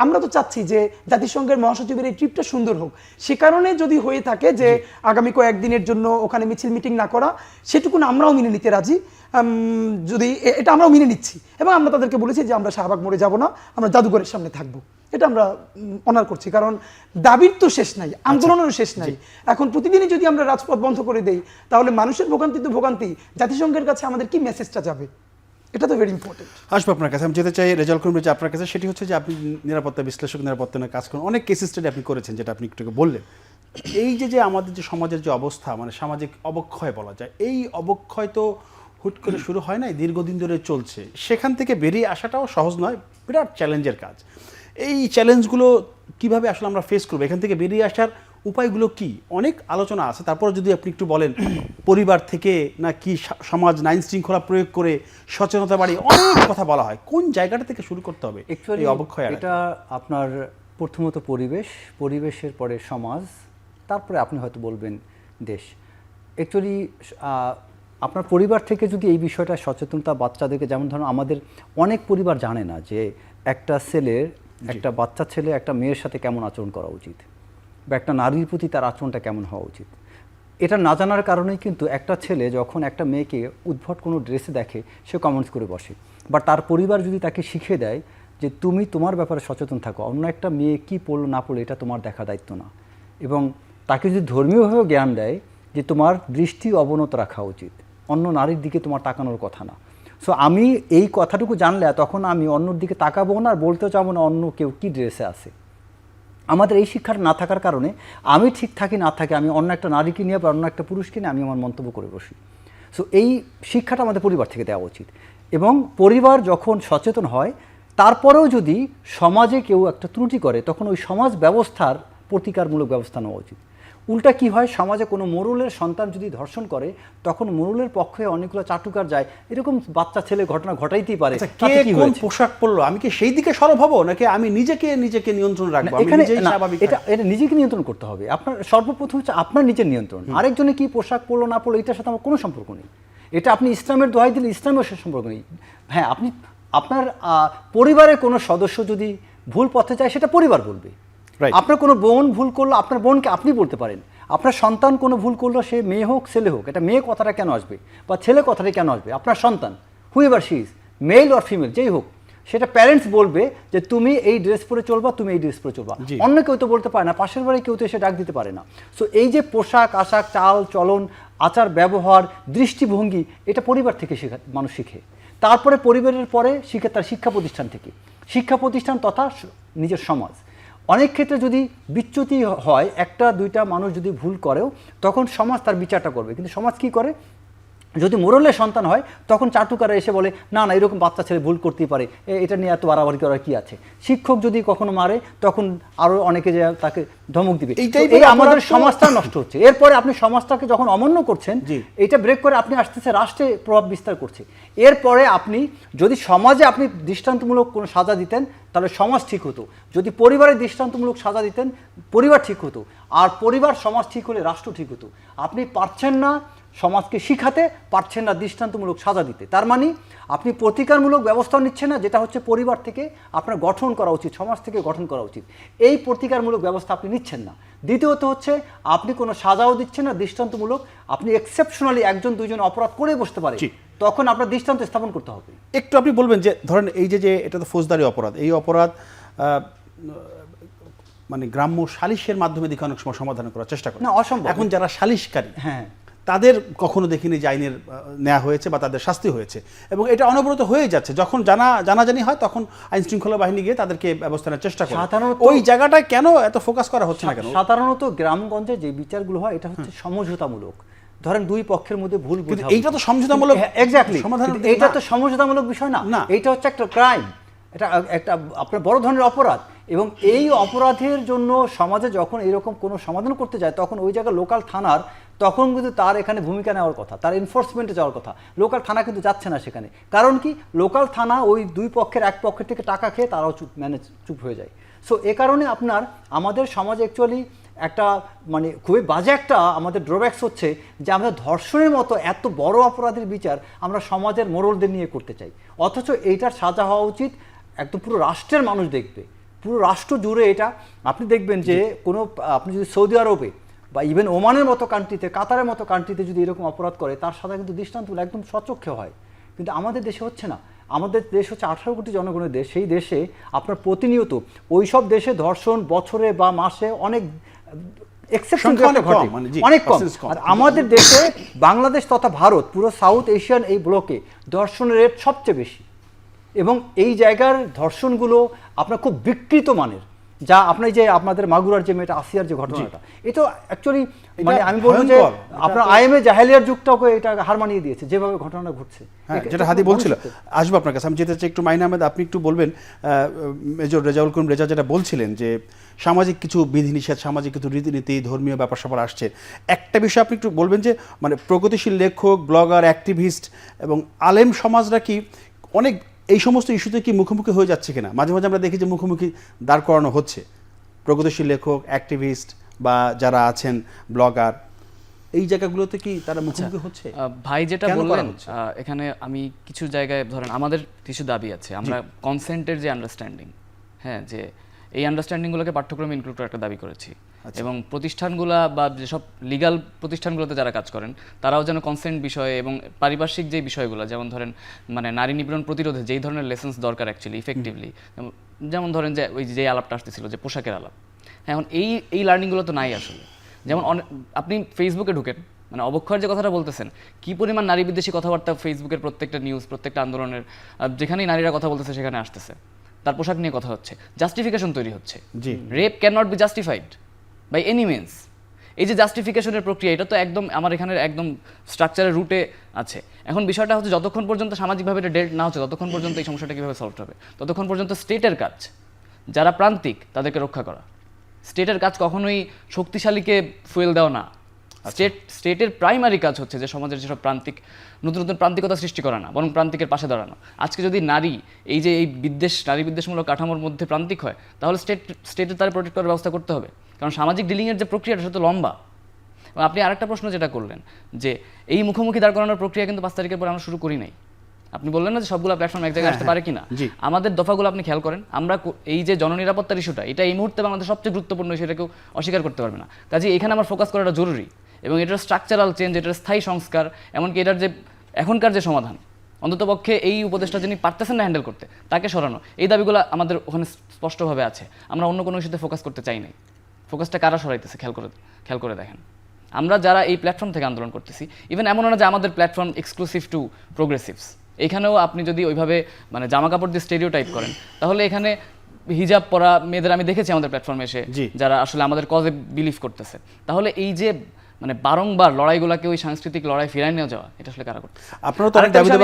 Speaker 2: আমরা তো চাচ্ছি যে জাতিসংঘের মহাসচিবের এই ট্রিপটা সুন্দর হোক। সে কারণে যদি হয়ে থাকে যে আগামী কয়েকদিনের জন্য ওখানে মিছিল মিটিং না করা, সেটুকুন আমরাও মেনে নিতে রাজি। যদি এটা আমরাও মেনে নিচ্ছি এবং আমরা তাদেরকে বলেছি যে আমরা শাহবাগ মোড়ে যাব না, আমরা জাদুঘরের সামনে থাকবো। এটা আমরা অনার করছি, কারণ দাবির তো শেষ নাই, আন্দোলনেরও শেষ নাই। এখন প্রতিদিনই যদি আমরা রাজপথ বন্ধ করে দেই, তাহলে মানুষের ভোগান্তি তো ভোগান্তি, জাতিসংঘের কাছে আমাদের কি মেসেজটা যাবে? এটা তো ভেরি ইম্পর্টেন্ট।
Speaker 1: আসবো আপনার কাছে, আমি যেতে চাই রেজাল্ট কর্মী যে আপনার কাছে, সেটি হচ্ছে যে আপনি নিরাপত্তা বিশ্লেষক, নিরাপত্তা নিয়ে কাজ করেন, অনেক কেস স্টাডি আপনি করেছেন, যেটা আপনি একটু বললেন। এই যে আমাদের যে সমাজের যে অবস্থা, মানে সামাজিক অবক্ষয় বলা যায়, এই অবক্ষয় তো হুট করে শুরু হয় নাই, দীর্ঘদিন ধরে চলছে। সেখান থেকে বেরিয়ে আসাটাও সহজ নয়, বিরাট চ্যালেঞ্জের কাজ। এই চ্যালেঞ্জগুলো কিভাবে আসলে আমরা ফেস করবো, এখান থেকে বেরিয়ে আসার উপায়গুলো কি? অনেক আলোচনা আছে, তারপর যদি আপনি একটু বলেন পরিবার থেকে না কি সমাজ, আইন শৃঙ্খলা প্রয়োগ করে সচেতনতা বাড়িয়ে, অনেক কথা বলা হয়, কোন জায়গাটা থেকে শুরু করতে হবে এই অবক্ষয়?
Speaker 3: এটা আপনার প্রথমত পরিবেশের পরে সমাজ, তারপরে আপনি হয়তো বলবেন দেশ। অ্যাকচুয়ালি আপনার পরিবার থেকে যদি এই বিষয়টা সচেতনতা বাচ্চাদেরকে, যেমন ধরুন আমাদের অনেক পরিবার জানে না যে একটা ছেলের, একটা বাচ্চা ছেলে একটা মেয়ের সাথে কেমন আচরণ করা উচিত, বা একটা নারীর প্রতি তার আচরণটা কেমন হওয়া উচিত। এটা না জানার কারণেই কিন্তু একটা ছেলে যখন একটা মেয়েকে উদ্ভট কোনো ড্রেসে দেখে সে কমেন্টস করে বসে, বা তার পরিবার যদি তাকে শিখিয়ে দেয় যে তুমি তোমার ব্যাপারে সচেতন থাকো, অন্য একটা মেয়ে কী পড়লো না পড়লো এটা তোমার দেখার দায়িত্ব না, এবং তাকে যদি ধর্মীয়ভাবেও জ্ঞান দেয় যে তোমার দৃষ্টি অবনত রাখা উচিত, অন্য নারীর দিকে তোমার তাকানোর কথা না। সো আমি এই কথাটুকু জানলে তখন আমি অন্যর দিকে তাকাবো না, আর বলতেও চাবো না অন্য কেউ কী ড্রেসে আছে। আমাদের এই শিক্ষাটা না থাকার কারণে আমি ঠিক থাকি না থাকি, আমি অন্য একটা নারীকে নিয়ে বা অন্য একটা পুরুষকে নিয়ে আমি আমার মন্তব্য করে বসি। সো এই শিক্ষাটা আমাদের পরিবার থেকে দেওয়া উচিত, এবং পরিবার যখন সচেতন হয় তারপরেও যদি সমাজে কেউ একটা ত্রুটি করে তখন ওই সমাজ ব্যবস্থার প্রতিকারমূলক ব্যবস্থা নেওয়া উচিত। উল্টা কি হয়, সমাজে কোনো মোরলের সন্তান যদি ধর্ষণ করে তখন মোরলের পক্ষে অনেকগুলো চাটুকার যায়, এরকম বাচ্চা ছেলে ঘটনা ঘটাইতেই পারে।
Speaker 1: কে
Speaker 3: তাতে কি
Speaker 1: কোন
Speaker 3: হয়েছে?
Speaker 1: পোশাক পরলো আমি কি সেই দিকে সরব হব, নাকি আমি নিজেকে নিয়ন্ত্রণ রাখবো, আমি
Speaker 3: এখানে
Speaker 1: নিজেই
Speaker 3: না,
Speaker 1: স্বাভাবিক
Speaker 3: এটা নিজেকে নিয়ন্ত্রণ করতে হবে। আপনার সর্বপ্রথম হচ্ছে আপনার নিজের নিয়ন্ত্রণ। আরেকজনে কি পোশাক পরলো না পরলো এটার সাথে আমার কোনো সম্পর্ক নেই। এটা আপনি ইসলামের দোহাই দিলে ইসলামের সাথে সম্পর্ক নেই। হ্যাঁ, আপনি আপনার পরিবারের কোনো সদস্য যদি ভুল পথে যায় সেটা পরিবার বলবে।
Speaker 1: Right.
Speaker 3: আপনার কোনো বোন ভুল করলো আপনার বোনকে আপনি বলতে পারেন। আপনার সন্তান কোনো ভুল করলো, সে মেয়ে হোক ছেলে হোক, এটা মেয়ে কথাটা কেন আসবে বা ছেলে কথাটা কেন আসবে? আপনার সন্তান whoever she is, male or female যেই হোক, সেটা প্যারেন্টস বলবে যে তুমি এই ড্রেস পরে চলবা, তুমি এই ড্রেস পরে চলবা।
Speaker 1: জি।
Speaker 3: অন্য কেউ তো বলতে পারে না, পাশের বাড়ি কেউ তো এসে ডাক দিতে পারে না। সো এই যে পোশাক আশাক, চাল চলন, আচার ব্যবহার, দৃষ্টিভঙ্গি, এটা পরিবার থেকে মানুষ শিখে। তারপরে পরিবারের পরে শিখে তার শিক্ষা প্রতিষ্ঠান থেকে, শিক্ষা প্রতিষ্ঠান তথা নিজের সমাজ। অনেক ক্ষেত্রে যদি বিচ্যুতি হয়, একটা দুইটা মানুষ যদি ভুল করেও তখন সমাজ তার বিচারটা করবে, কিন্তু সমাজ কি করে, যদি মোরলের সন্তান হয় তখন চাটুকারা এসে বলে না না এরকম বাচ্চা ছেলে ভুল করতেই পারে, এটা নিয়ে এত বাড়াবাড়ি করার কি আছে। শিক্ষক যদি কখনো মারে তখন আরও অনেকে যে তাকে ধমক দিবে।
Speaker 1: এইটাই
Speaker 3: এই আমাদের সমাজটা নষ্ট হচ্ছে। এরপরে আপনি সমাজটাকে যখন অমান্য করছেন,
Speaker 1: জি।
Speaker 3: এটা ব্রেক করে আপনি আসতেছে রাষ্ট্রে প্রভাব বিস্তার করছে। এরপরে আপনি যদি সমাজে আপনি দৃষ্টান্তমূলক কোনো সাজা দিতেন তাহলে সমাজ ঠিক হতো, যদি পরিবারের দৃষ্টান্তমূলক সাজা দিতেন পরিবার ঠিক হতো, আর পরিবার সমাজ ঠিক হলে রাষ্ট্র ঠিক হতো। আপনি পারছেন না সমাজকে শিখাতে, পারছেন না দৃষ্টান্তমূলক সাজা দিতে, তার মানে আপনি প্রতিকারমূলক ব্যবস্থা নিচ্ছেন না, যেটা হচ্ছে পরিবার থেকে আপনার গঠন করা উচিত, সমাজ থেকে গঠন করা উচিত। এই প্রতিকারমূলক ব্যবস্থা আপনি নিচ্ছেন না। দ্বিতীয়ত হচ্ছে আপনি কোনো সাজাও দিচ্ছেন না দৃষ্টান্তমূলক, আপনি এক্সেপশনালি একজন দুইজন অপরাধ করে বসতে পারে,
Speaker 1: জি।
Speaker 3: তখন আপনার দৃষ্টান্ত স্থাপন করতে হবে।
Speaker 1: একটু আপনি বলবেন যে ধরেন এই যে এটা তো ফৌজদারি অপরাধ, এই অপরাধ মানে গ্রাম্য সালিশের মাধ্যমে দেখে অনেক সময় সমাধান করার চেষ্টা করে
Speaker 3: না, অসম্ভব।
Speaker 1: এখন যারা সালিশকারী,
Speaker 3: হ্যাঁ,
Speaker 1: তাদের কখনো দেখিনি যে আইনের নেওয়া হয়েছে বা তাদের শাস্তি হয়েছে, এবং এটা অনবরত হয়ে যাচ্ছে। যখন জানাজানি হয় তখন আইন শৃঙ্খলা বাহিনী গিয়ে তাদেরকে ব্যবস্থা নেওয়ার চেষ্টা করে।
Speaker 3: সাধারণত
Speaker 1: ওই জায়গাটায় কেন এত ফোকাস করা হচ্ছে না কেন?
Speaker 3: সাধারণত গ্রামগঞ্জে যে বিচারগুলো হয় এটা হচ্ছে সমঝোতামূলক। ধরেন দুই পক্ষের মধ্যে ভুল
Speaker 1: কিন্তু
Speaker 3: বোঝাবুঝি।
Speaker 1: এইটা তো সমঝোতামূলক
Speaker 3: এক্স্যাক্টলি
Speaker 1: সমাধান
Speaker 3: এইটা
Speaker 1: না।
Speaker 3: তো সমঝোতামূলক বিষয় না,
Speaker 1: না।
Speaker 3: এইটা হচ্ছে একটা ক্রাইম, এটা একটা আপনার বড় ধরনের অপরাধ। এবং এই অপরাধের জন্য সমাজে যখন এরকম কোনো সমাধান করতে যায় তখন ওই জায়গায় লোকাল থানার তখন কিন্তু তার এখানে ভূমিকা নেওয়ার কথা, তার এনফোর্সমেন্টে যাওয়ার কথা। লোকাল থানা কিন্তু যাচ্ছে না সেখানে, কারণ কি লোকাল থানা ওই দুই পক্ষের এক পক্ষের থেকে টাকা খেয়ে তারাও চুপ হয়ে যায়। সো এ কারণে আপনার আমাদের সমাজে অ্যাকচুয়ালি একটা মানে খুবই বাজে একটা আমাদের ড্রব্যাকস হচ্ছে যে আমরা ধর্ষণের মতো এত বড় অপরাধের বিচার আমরা সমাজের মোড়লদের নিয়ে করতে চাই, অথচ এইটার সাজা হওয়া উচিত একদম পুরো রাষ্ট্রের মানুষ দেখবে, পুরো রাষ্ট্র জুড়ে। এটা আপনি দেখবেন যে কোনো আপনি যদি সৌদি আরবে বা ইভেন ওমানের মতো কান্ট্রিতে, কাতারের মতো কান্ট্রিতে যদি এরকম অপরাধ করে তার সাথে কিন্তু দৃষ্টান্তমূলক একদম স্বচক্ষে হয়, কিন্তু আমাদের দেশে হচ্ছে না। আমাদের দেশ হচ্ছে 18 কোটি জনগণের দেশ, সেই দেশে আপনার প্রতিনিয়ত ওই সব দেশে ধর্ষণ বছরে বা মাসে অনেক এক্সেপশন ঘটে, অনেক কম। আর আমাদের দেশে বাংলাদেশ তথা ভারত পুরো সাউথ এশিয়ান এই ব্লকে ধর্ষণের রেট সবচেয়ে বেশি, এবং এই জায়গার ধর্ষণগুলো আপনার খুব বিকৃত মানের, যা আপনার যে আপনাদের মাগুরার যে মেয়েটা আসিয়ার যে ঘটনাটা, এটা অ্যাকচুয়ালি মানে আমি বলবো যে আপনার আইএমএ জাহেলিয়ার যুগটাকে এটা হার মানিয়ে দিয়েছে যেভাবে ঘটনা ঘটছে।
Speaker 1: হ্যাঁ, যেটা হাদি বলছিল, আসবো আপনার কাছে। আমি যেতে চাই একটু মাইন আহমেদ, আপনি একটু বলবেন মেজর রেজাউল করিম রেজা যেটা বলছিলেন যে সামাজিক কিছু বিধিনিষেধ, সামাজিক কিছু রীতিনীতি, ধর্মীয় ব্যাপার স্যাপার আসছে। একটা বিষয় আপনি একটু বলবেন যে মানে প্রগতিশীল লেখক, ব্লগার, অ্যাক্টিভিস্ট এবং আলেম সমাজরা কি অনেক এই সমস্ত ইস্যুতে কি মুখোমুখি হয়ে যাচ্ছে কিনা? মাঝে মাঝে আমরা দেখি যে মুখোমুখি দাঁড় করানো হচ্ছে প্রগতিশীল লেখক, অ্যাক্টিভিস্ট বা যারা আছেন ব্লগার, এই জায়গাগুলোতে কি তারা মুখোমুখি হচ্ছে?
Speaker 4: ভাই যেটা
Speaker 1: কেন করা
Speaker 4: বললেন,
Speaker 1: হচ্ছে?
Speaker 4: এখানে আমি কিছু জায়গায় ধরেন আমাদের কিছু দাবি আছে, আমরা কনসেন্টের যে আন্ডারস্ট্যান্ডিং, হ্যাঁ, যে এই আন্ডারস্ট্যান্ডিংগুলোকে পাঠ্যক্রমে ইনক্লুড করার একটা দাবি করেছি। এবং প্রতিষ্ঠানগুলা বা যেসব লিগ্যাল প্রতিষ্ঠানগুলোতে যারা কাজ করেন তারাও যেন কনসেন্ট বিষয়ে এবং পারিপার্শ্বিক যে বিষয়গুলো, যেমন ধরেন মানে নারী নিপীড়ন প্রতিরোধে যেই ধরনের লেসেন্স দরকার অ্যাকচুয়ালি ইফেক্টিভলি, যেমন ধরেন যে ওই যে আলাপটা আসতেছিল যে পোশাকের আলাপ, হ্যাঁ, এখন এই লার্নিংগুলো তো নাই আসলে। যেমন আপনি ফেসবুকে ঢুকেন, মানে অবক্ষয়ের যে কথাটা বলতেছেন, কি পরিমাণ নারী বিদ্বেষী কথাবার্তা ফেসবুকের প্রত্যেকটা নিউজ, প্রত্যেকটা আন্দোলনের যেখানেই নারীরা কথা বলতেছে সেখানে আসতেছে, তার পোশাক নিয়ে কথা হচ্ছে, জাস্টিফিকেশন তৈরি হচ্ছে। Rape can not be justified by any means. এই যে জাস্টিফিকেশনের প্রক্রিয়া, এটা তো একদম আমার এখানে একদম স্ট্রাকচারের রুটে আছে। এখন বিষয়টা হচ্ছে যতক্ষণ পর্যন্ত সামাজিকভাবে এটা ডেল্ট না হচ্ছে ততক্ষণ পর্যন্ত এই সমস্যাটা কীভাবে সলভ হবে, ততক্ষণ পর্যন্ত স্টেটের কাজ, যারা প্রান্তিক তাদেরকে রক্ষা করা। স্টেটের কাজ কখনোই শক্তিশালীকে ফুয়েল দেওয়া না। স্টেটের প্রাইমারি কাজ হচ্ছে যে সমাজের যেসব প্রান্তিক, নতুন নতুন প্রান্তিকতা সৃষ্টি করা না, বরং প্রান্তিকের পাশে দাঁড়ানো। আজকে যদি নারী এই যে এই নারী বিদ্বেষমূলক কাঠামোর মধ্যে প্রান্তিক হয়, তাহলে স্টেটের তার প্রোটেক্ট করার ব্যবস্থা করতে হবে, কারণ সামাজিক ডিলিংয়ের যে প্রক্রিয়াটা সেটা তো লম্বা। এবং আপনি আরেকটা প্রশ্ন যেটা করলেন যে এই মুখোমুখি দাঁড় করানোর প্রক্রিয়া কিন্তু 5 তারিখের পর আমরা শুরু করি নাই। আপনি বললেন না যে সবগুলো প্ল্যাটফর্ম এক জায়গায় আসতে পারে কিনা, আমাদের দফাগুলো আপনি খেয়াল করেন। আমরা এই যে জননিরাপত্তার ইস্যুটা, এটা এই মুহূর্তে বাংলাদেশ সবচেয়ে গুরুত্বপূর্ণ ইস্যু, এটা কেউ অস্বীকার করতে পারবে না। কাজে এখানে আমার ফোকাস করাটা জরুরি, এবং এটার স্ট্রাকচারাল চেঞ্জ, এটার স্থায়ী সংস্কার, এমনকি এটার যে এখনকার যে সমাধান, অন্ততপক্ষে এই উপদেশটা যিনি পারতেছেন না হ্যান্ডেল করতে, তাকে সরানো, এই দাবিগুলো আমাদের ওখানে স্পষ্টভাবে আছে। আমরা অন্য কোনো ইস্যুতে ফোকাস করতে চাই নাই। ফোকাসটা কারা সরাইতেছে খেয়াল করে দেখেন। আমরা যারা এই প্ল্যাটফর্ম থেকে আন্দোলন করতেছি, ইভেন এমন না যে আমাদের প্ল্যাটফর্ম এক্সক্লুসিভ টু প্রোগ্রেসিভস, এখানেও আপনি যদি ওইভাবে মানে জামা কাপড় দিয়ে স্টেরিওটাইপ করেন, তাহলে এখানে হিজাব পরা মেয়েদের আমি দেখেছি আমাদের প্ল্যাটফর্মে এসে, যারা আসলে আমাদের কজে বিলিভ করতেছে। তাহলে এই যে মানে বারংবার লড়াইগুলোকে ওই সাংস্কৃতিক লড়াই ফিরাই নিয়ে যাওয়া, এটা আসলে কারা করতেছে?
Speaker 1: আপনারা তো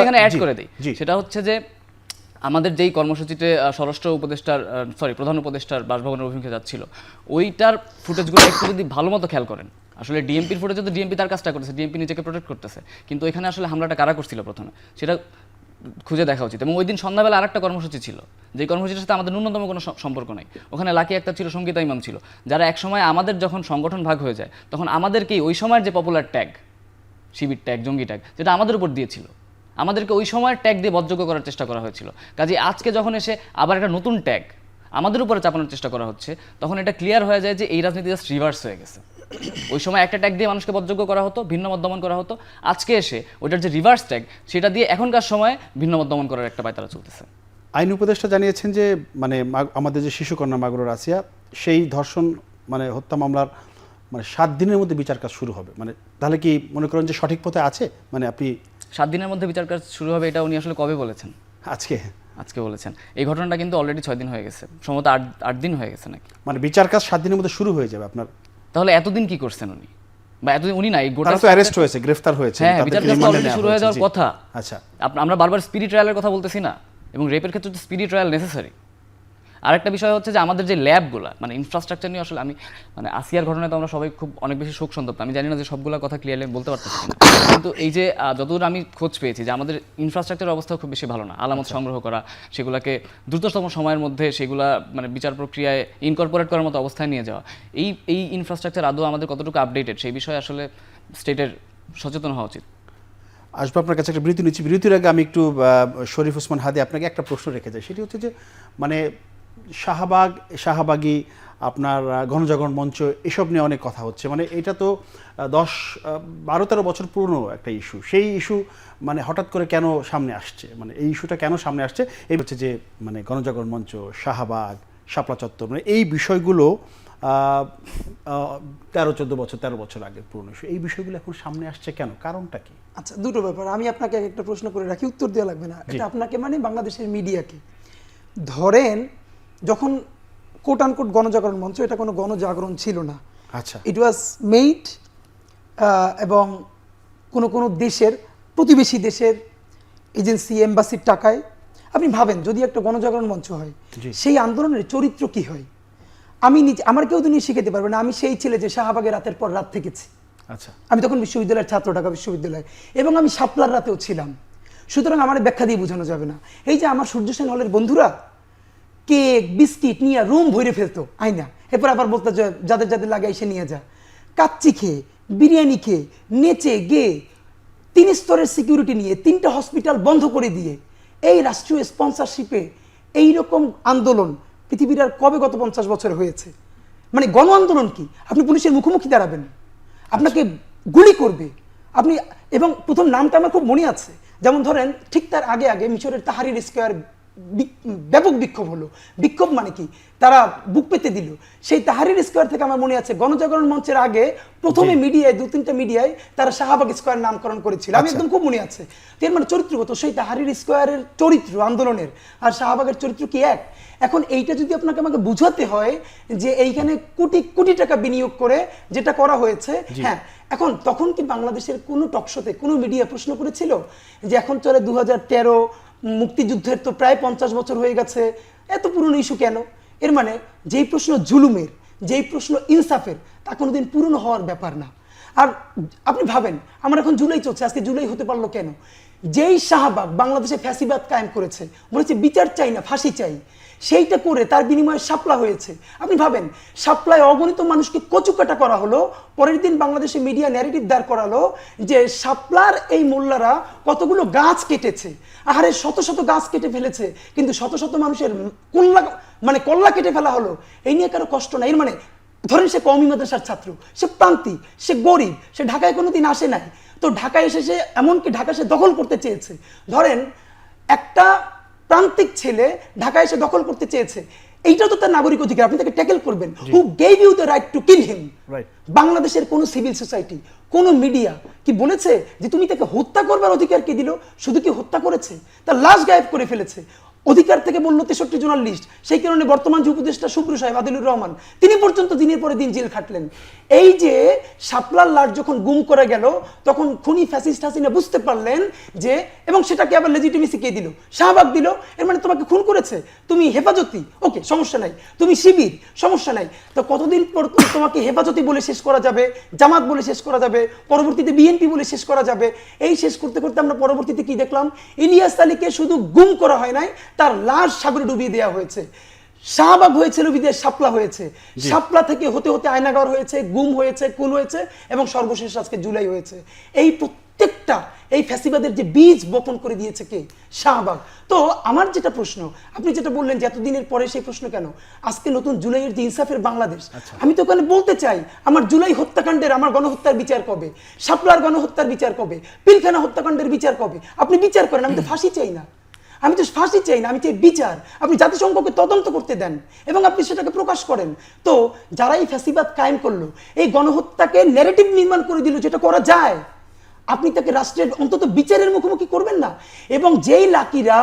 Speaker 4: এখানে অ্যাড করে দিই, সেটা হচ্ছে যে আমাদের যেই কর্মসূচিতে প্রধান উপদেষ্টার বাসভবনের অভিমুখে যাচ্ছিল, ওইটার ফুটেজগুলো একটু যদি ভালো মতো খেয়াল করেন, আসলে ডিএমপির ফুটেজে তো ডিএমপি তার কাজটা করতেছে, ডিএমপি নিজেকে প্রোটেক্ট করতেছে, কিন্তু এখানে আসলে হামলাটা কারা করছিল প্রথমে সেটা খুঁজে দেখা উচিত। এবং ওই দিন সন্ধ্যাবেলা আরেকটা কর্মসূচি ছিল, যে কর্মসূচির সাথে আমাদের ন্যূনতম কোনো সম্পর্ক নাই। ওখানে লাকি একটা ছিল, সঙ্গীতা ইমাম ছিল, যারা একসময় আমাদের যখন সংগঠন ভাগ হয়ে যায় তখন আমাদেরকেই ওই সময়ের যে পপুলার ট্যাগ, শিবির ট্যাগ, জঙ্গি ট্যাগ, যেটা আমাদের উপর দিয়েছিল, আমাদেরকে ওই সময়ের ট্যাগ দিয়ে বদযোগ্য করার চেষ্টা করা হয়েছিল। কাজে আজকে যখন এসে আবার একটা নতুন ট্যাগ আমাদের উপরে চাপানোর চেষ্টা করা হচ্ছে, তখন এটা ক্লিয়ার হয়ে যায় যে এই রাজনীতি জাস্ট রিভার্স হয়ে গেছে। ওই সময় একটা ট্যাগ দিয়ে মানুষকে বদযোগ্য করা হতো, ভিন্ন মত দমন করা হতো, আজকে এসে ওইটার যে রিভার্স ট্যাগ, সেটা দিয়ে এখনকার সময় ভিন্ন মত দমন করার একটা পায়তারা চলতেছে।
Speaker 1: আইন উপদেষ্টা জানিয়েছেন যে মানে আমাদের যে শিশুকন্যা মাগরুর আসিয়া, সেই ধর্ষণ মানে হত্যা মামলার মানে 7 দিনের মধ্যে বিচার কাজ শুরু হবে। মানে তাহলে কি মনে করেন যে সঠিক পথে আছে? মানে আপনি
Speaker 4: 7 দিনের মধ্যে বিচার কাজ শুরু হবে, এটা উনি আসলে কবে বলেছেন?
Speaker 1: আজকে
Speaker 4: বলেছেন। এই ঘটনাটা কিন্তু অলরেডি 6 দিন হয়ে গেছে, সম্ভবত 8 দিন হয়ে গেছে নাকি।
Speaker 1: মানে বিচার কাজ 7 দিনের মধ্যে শুরু হয়ে যাবে আপনার?
Speaker 4: তাহলে এতদিন কি করছেন উনি? বা এতদিন উনি না, এই গোটা
Speaker 1: তো অ্যারেস্ট হয়েছে, গ্রেফতার হয়েছে,
Speaker 4: হ্যাঁ, বিচার কাজ অলরেডি শুরু হয়ে যাওয়ার কথা।
Speaker 1: আচ্ছা,
Speaker 4: আমরা বারবার স্পিডি ট্রায়ালের কথা বলতেছি না, এবং রেপের ক্ষেত্রে তো স্পিডি ট্রায়াল নেসেসারি। আরেকটা বিষয় হচ্ছে যে আমাদের যে ল্যাবগুলো, মানে ইনফ্রাস্ট্রাকচার নিয়ে আসলে আমি মানে আসিয়ার ঘটনায় তো আমরা সবাই খুব অনেক বেশি শোক সন্তপ্ত। আমি জানি না যে সবগুলো কথা ক্লিয়ারলি বলতে পারতেছি না, কিন্তু এই যে যতদূর আমি খোঁজ পেয়েছি যে আমাদের ইনফ্রাস্ট্রাকচারের অবস্থা খুব বেশি ভালো না। আলামত সংগ্রহ করা, সেগুলোকে দ্রুততম সময়ের মধ্যে সেগুলা মানে বিচার প্রক্রিয়ায় ইনকর্পোরেট করার মতো অবস্থায় নিয়ে যাওয়া, এই ইনফ্রাস্ট্রাকচার আদৌ আমাদের কতটুকু আপডেটেড, সেই বিষয়ে আসলে স্টেটের সচেতন হওয়া উচিত।
Speaker 1: আসবো আপনার কাছে একটা বিরতি নিচ্ছি। বিরতির আগে আমি একটু শরীফ ওসমান হাদি আপনাকে একটা প্রশ্ন রেখে যাই। সেটি হচ্ছে যে মানে শাহবাগী, আপনার গণজাগরণ মঞ্চ, এসব নিয়ে অনেক কথা হচ্ছে। মানে এটা তো 10-12-13 বছর পুরনো একটা ইস্যু। সেই ইস্যু মানে হঠাৎ করে কেন সামনে আসছে, মানে এই ইস্যুটা কেন সামনে আসছে? এই হচ্ছে যে মানে গণজাগরণ মঞ্চ, শাহবাগ, শাপলা চত্বর, মানে এই বিষয়গুলো 13 বছর আগের পুরনো ইস্যু। এই বিষয়গুলো এখন সামনে আসছে কেন? কারণটা কি?
Speaker 2: আচ্ছা, দুটো ব্যাপার। আমি আপনাকে একটা প্রশ্ন করে রাখি, উত্তর দেওয়া লাগবে না। এটা আপনাকে মানে বাংলাদেশের মিডিয়াকে ধরেন, যখন কোট আনকোট গণজাগরণ মঞ্চ, এটা কোনো গণজাগরণ ছিল না।
Speaker 1: আচ্ছা,
Speaker 2: ইট ওয়াজ মেড এবং কোনো দেশের, প্রতিবেশী দেশের এজেন্সি, এম্বাসির টাকায়। আপনি ভাবেন যদি একটা গণজাগরণ মঞ্চ হয়, সেই আন্দোলনের চরিত্র কি হয়? আমি নিজে, আমার কেউ তো নিয়ে শিখাতে পারবে না। আমি সেই ছেলে যে শাহবাগে রাতের পর রাত থেকেছি।
Speaker 1: আচ্ছা,
Speaker 2: আমি তখন বিশ্ববিদ্যালয়ের ছাত্র, ঢাকা বিশ্ববিদ্যালয়, এবং আমি শাপলার রাতেও ছিলাম। সুতরাং আমার ব্যাখ্যা দিয়ে বোঝানো যাবে না। এই যে আমার সূর্য সেন হলের বন্ধুরা কেক বিস্কিট নিয়ে রুম ভরে ফেলতো আয়না, এরপর আবার বলতো যাদের যাদের লাগে এসে নিয়ে যা। কাচ্চি খেয়ে বিরিয়ানি খেয়ে নেচে গেয়ে 3 স্তরের সিকিউরিটি নিয়ে 3টা হসপিটাল বন্ধ করে দিয়ে এই রাষ্ট্রীয় স্পন্সরশিপে এইরকম আন্দোলন পৃথিবীর আর কবে গত 50 বছর হয়েছে? মানে গণ আন্দোলন কি? আপনি পুলিশের মুখোমুখি দাঁড়াবেন, আপনাকে গুলি করবে আপনি। এবং প্রথম নামটা আমার খুব মনে আছে, যেমন ধরেন ঠিক তার আগে আগে মিশরের তাহারির স্কয়ার ব্যাপক বিক্ষোভ হলো। বিক্ষোভ মানে কি? তারা বুক পেতে দিল। সেই তাহারির স্কয়ার থেকে আমার মনে আছে গণজাগরণ মঞ্চের আগে প্রথমে মিডিয়ায় 2-3টা মিডিয়ায় তারা শাহবাগ স্কয়ার নামকরণ করেছিল, আমি একদম খুব মনে আছে। তো এর মানে চরিত্রগত সেই তাহারির স্কয়ারের চরিত্র আন্দোলনের আর শাহবাগের চরিত্র কি এক? এখন এইটা যদি আপনাকে আমাকে বুঝাতে হয় যে এইখানে কোটি কোটি টাকা বিনিয়োগ করে যেটা করা হয়েছে, হ্যাঁ, এখন তখন কি বাংলাদেশের কোনো টকশোতে কোনো মিডিয়া প্রশ্ন করেছিল যে এখন চলে 2013, মুক্তিযুদ্ধের তো প্রায় 50 বছর হয়ে গেছে, এত পুরনো ইস্যু কেন? এর মানে যেই প্রশ্ন জুলুমের, যেই প্রশ্ন ইনসাফের, তা কোনোদিন পুরনো হওয়ার ব্যাপার না। আর আপনি ভাবেন আমার এখন জুলাই চলছে, আজকে জুলাই হতে পারলো কেন? যেই শাহবাগ বাংলাদেশে ফ্যাসিবাদ কায়েম করেছে, বলেছে বিচার চাই না ফাঁসি চাই, সেইটা করে তার বিনিময়ে শাপলা হয়েছে। আপনি ভাবেন শাপলায় অগণিত মানুষকে কচুকাটা করা হলো, পরের দিন বাংলাদেশে মিডিয়া ন্যারেটিভ দাঁড় করালো যে শাপলার এই মোল্লারা কতগুলো গাছ কেটেছে, আহারে শত শত গাছ কেটে ফেলেছে, কিন্তু শত শত মানুষের কল্লা কেটে ফেলা হলো, এই নিয়ে কারো কষ্ট নাই। এর মানে ধরেন সে কওমি মাদ্রাসার ছাত্র, সে প্রান্তিক, সে গরিব, সে ঢাকায় কোনোদিন আসে নাই, তো ঢাকায় এসে সে এমনকি ঢাকা সে দখল করতে চেয়েছে। ধরেন একটা প্রান্তিক ছেলে ঢাকায় এসে দখল করতে চেয়েছে, এইটাও তো তার নাগরিক অধিকার, আপনি তাকে ট্যাকেল করবেন। Who gave you the right to kill him? বাংলাদেশের কোন সিভিল সোসাইটি, কোন মিডিয়া কি বলেছে যে তুমি তাকে হত্যা করবার অধিকার কে দিল? শুধু কি হত্যা করেছে, তার লাশ গায়েব করে ফেলেছে। অধিকার থেকে বললো 63 জার্নালিস্ট, সেই কারণে বর্তমান যে উপদেষ্টা শুভ্র সাহেব আদিলুর রহমান, তিনি পর্যন্ত দিনের পরে দিন জেল খাটলেন। এই যে শাপলার লাশ যখন গুম করে গেল, তখন খুনি ফ্যাসিস্ট হাসিনা বুঝতে পারলেন যে, এবং সেটাকে আবার লেজিটিমেসি কে দিল? শাহবাগ দিল। এর মানে তোমাকে খুন করেছে, তুমি হেফাজতি, ওকে সমস্যা নাই, তুমি শিবির, সমস্যা নাই। তো কতদিন পর তোমাকে হেফাজতি বলে শেষ করা যাবে, জামাত বলে শেষ করা যাবে, পরবর্তীতে বিএনপি বলে শেষ করা যাবে। এই শেষ করতে করতে আমরা পরবর্তীতে কি দেখলাম? ইলিয়াস আলীকে শুধু গুম করা হয় নাই, তার লাশ সাগরে ডুবিয়ে দেওয়া হয়েছে। শাহবাগ হয়েছিল বিদেশ শাপলা হয়েছে, শাপলা থেকে হতে হতে আয়নাগর হয়েছে, গুম হয়েছে, খুন হয়েছে, এবং সর্বশেষ আজকে জুলাই হয়েছে। এই প্রত্যেকটা এই ফ্যাসিবাদের যে বীজ বপন করে দিয়েছে কে? শাহবাগ। তো আমার যেটা প্রশ্ন, আপনি যেটা বললেন যে এতদিনের পরে সেই প্রশ্ন কেন আজকে নতুন জুলাইয়ের যে ইনসাফের বাংলাদেশ, আমি তো ওখানে বলতে চাই আমার জুলাই হত্যাকাণ্ডের, আমার গণহত্যার বিচার কবে? শাপলার গণহত্যার বিচার কবে? পিলখানা হত্যাকাণ্ডের বিচার কবে? আপনি বিচার করেন, আমি তো ফাঁসি চাই না, আমি তো ফাঁসি চাই না, আমি চাই বিচার। আপনি জাতিসংঘকে তদন্ত করতে দেন এবং আপনি সেটাকে প্রকাশ করেন। তো যারা এই ফ্যাসিবাদ কায়েম করলো, এই গণহত্যাকে ন্যারেটিভ নির্মাণ করে দিল, যেটা করা যায়, আপনি তাকে রাষ্ট্রের অন্তত বিচারের মুখোমুখি করবেন না। এবং যেই লাকিরা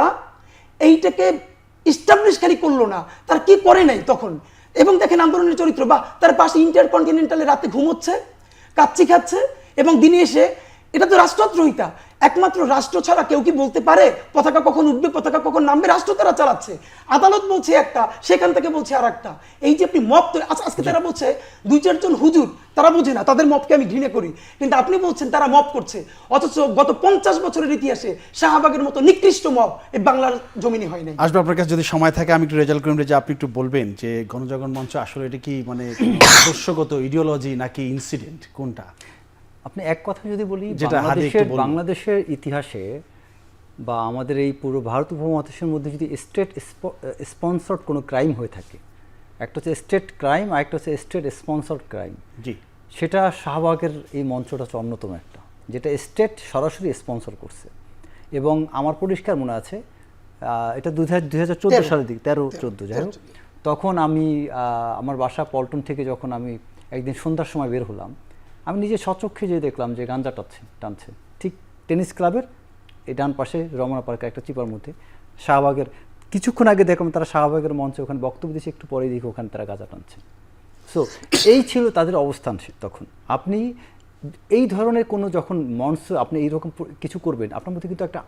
Speaker 2: এইটাকে ইস্টাবলিশকারী করলো না, তার কি করে নাই তখন? এবং দেখেন আন্দোলনের চরিত্র, বা তার পাশে ইন্টারকন্টিনেন্টালে রাতে ঘুমোচ্ছে, কাচ্চি খাচ্ছে, এবং দিনে এসে, এটা তো রাষ্ট্রদ্রোহিতা। একমাত্র রাষ্ট্র ছাড়া কেউ কি বলতে পারে পতাকা কখন উঠবে, পতাকা কখন নামবে? রাষ্ট্র তারা চালাচ্ছে। আদালত বলছে একটা, সেখান থেকে বলছে আর একটা। এই যে আপনি মপ, আজকে তারা বলছে 2-4 জন হুজুর, তারা বোঝে না, তাদের মপকে আমি ঘৃণা করি, কিন্তু আপনি বলছেন তারা মপ করছে, অথচ গত 50 বছরের ইতিহাসে শাহবাগের মতো নিকৃষ্ট মপ এই বাংলার জমিনে হয় নাই।
Speaker 1: আসবে আপনার কাছে যদি সময় থাকে, আমি একটু রেজাল্ট করিম যে আপনি একটু বলবেন যে গণজাগরণ মঞ্চ আসলে এটা কি মানে আদর্শগত ইডিওলজি নাকি ইনসিডেন্ট, কোনটা?
Speaker 3: আপনি এক কথা যদি বলি,
Speaker 1: যেটা
Speaker 3: বাংলাদেশের ইতিহাসে বা আমাদের এই পুরো ভারত উপমহাদেশের মধ্যে যদি স্টেট স্পন্সর্ড কোনো ক্রাইম হয়ে থাকে, একটা হচ্ছে স্টেট ক্রাইম আর একটা হচ্ছে স্টেট স্পন্সর্ড ক্রাইম,
Speaker 1: জি,
Speaker 3: সেটা শাহবাগের এই মঞ্চটা হচ্ছে অন্যতম একটা, যেটা স্টেট সরাসরি স্পন্সর করছে। এবং আমার পরিষ্কার মনে আছে, এটা 2014 সালের দিকে, 13-14 যাই হোক, তখন আমি আমার বাসা পল্টন থেকে যখন আমি একদিন সন্ধ্যার সময় বের হলাম, আমি নিজে স্বচক্ষে যেয়ে দেখলাম যে গাঞ্জা টানছে ঠিক টেনিস ক্লাবের এই ডান পাশে রমনা পার্কের একটা চিপার মধ্যে। শাহবাগের কিছুক্ষণ আগে দেখলাম তারা শাহবাগের মঞ্চে ওখানে বক্তব্য দিয়েছে, একটু পরে দেখি ওখানে তারা গাঁজা টানছে। সো এই ছিল তাদের অবস্থান তখন। আপনি এই ধরনের কোনো যখন মঞ্চ আপনি এইরকম কিছু করবেন, আপনার মধ্যে কিন্তু একটা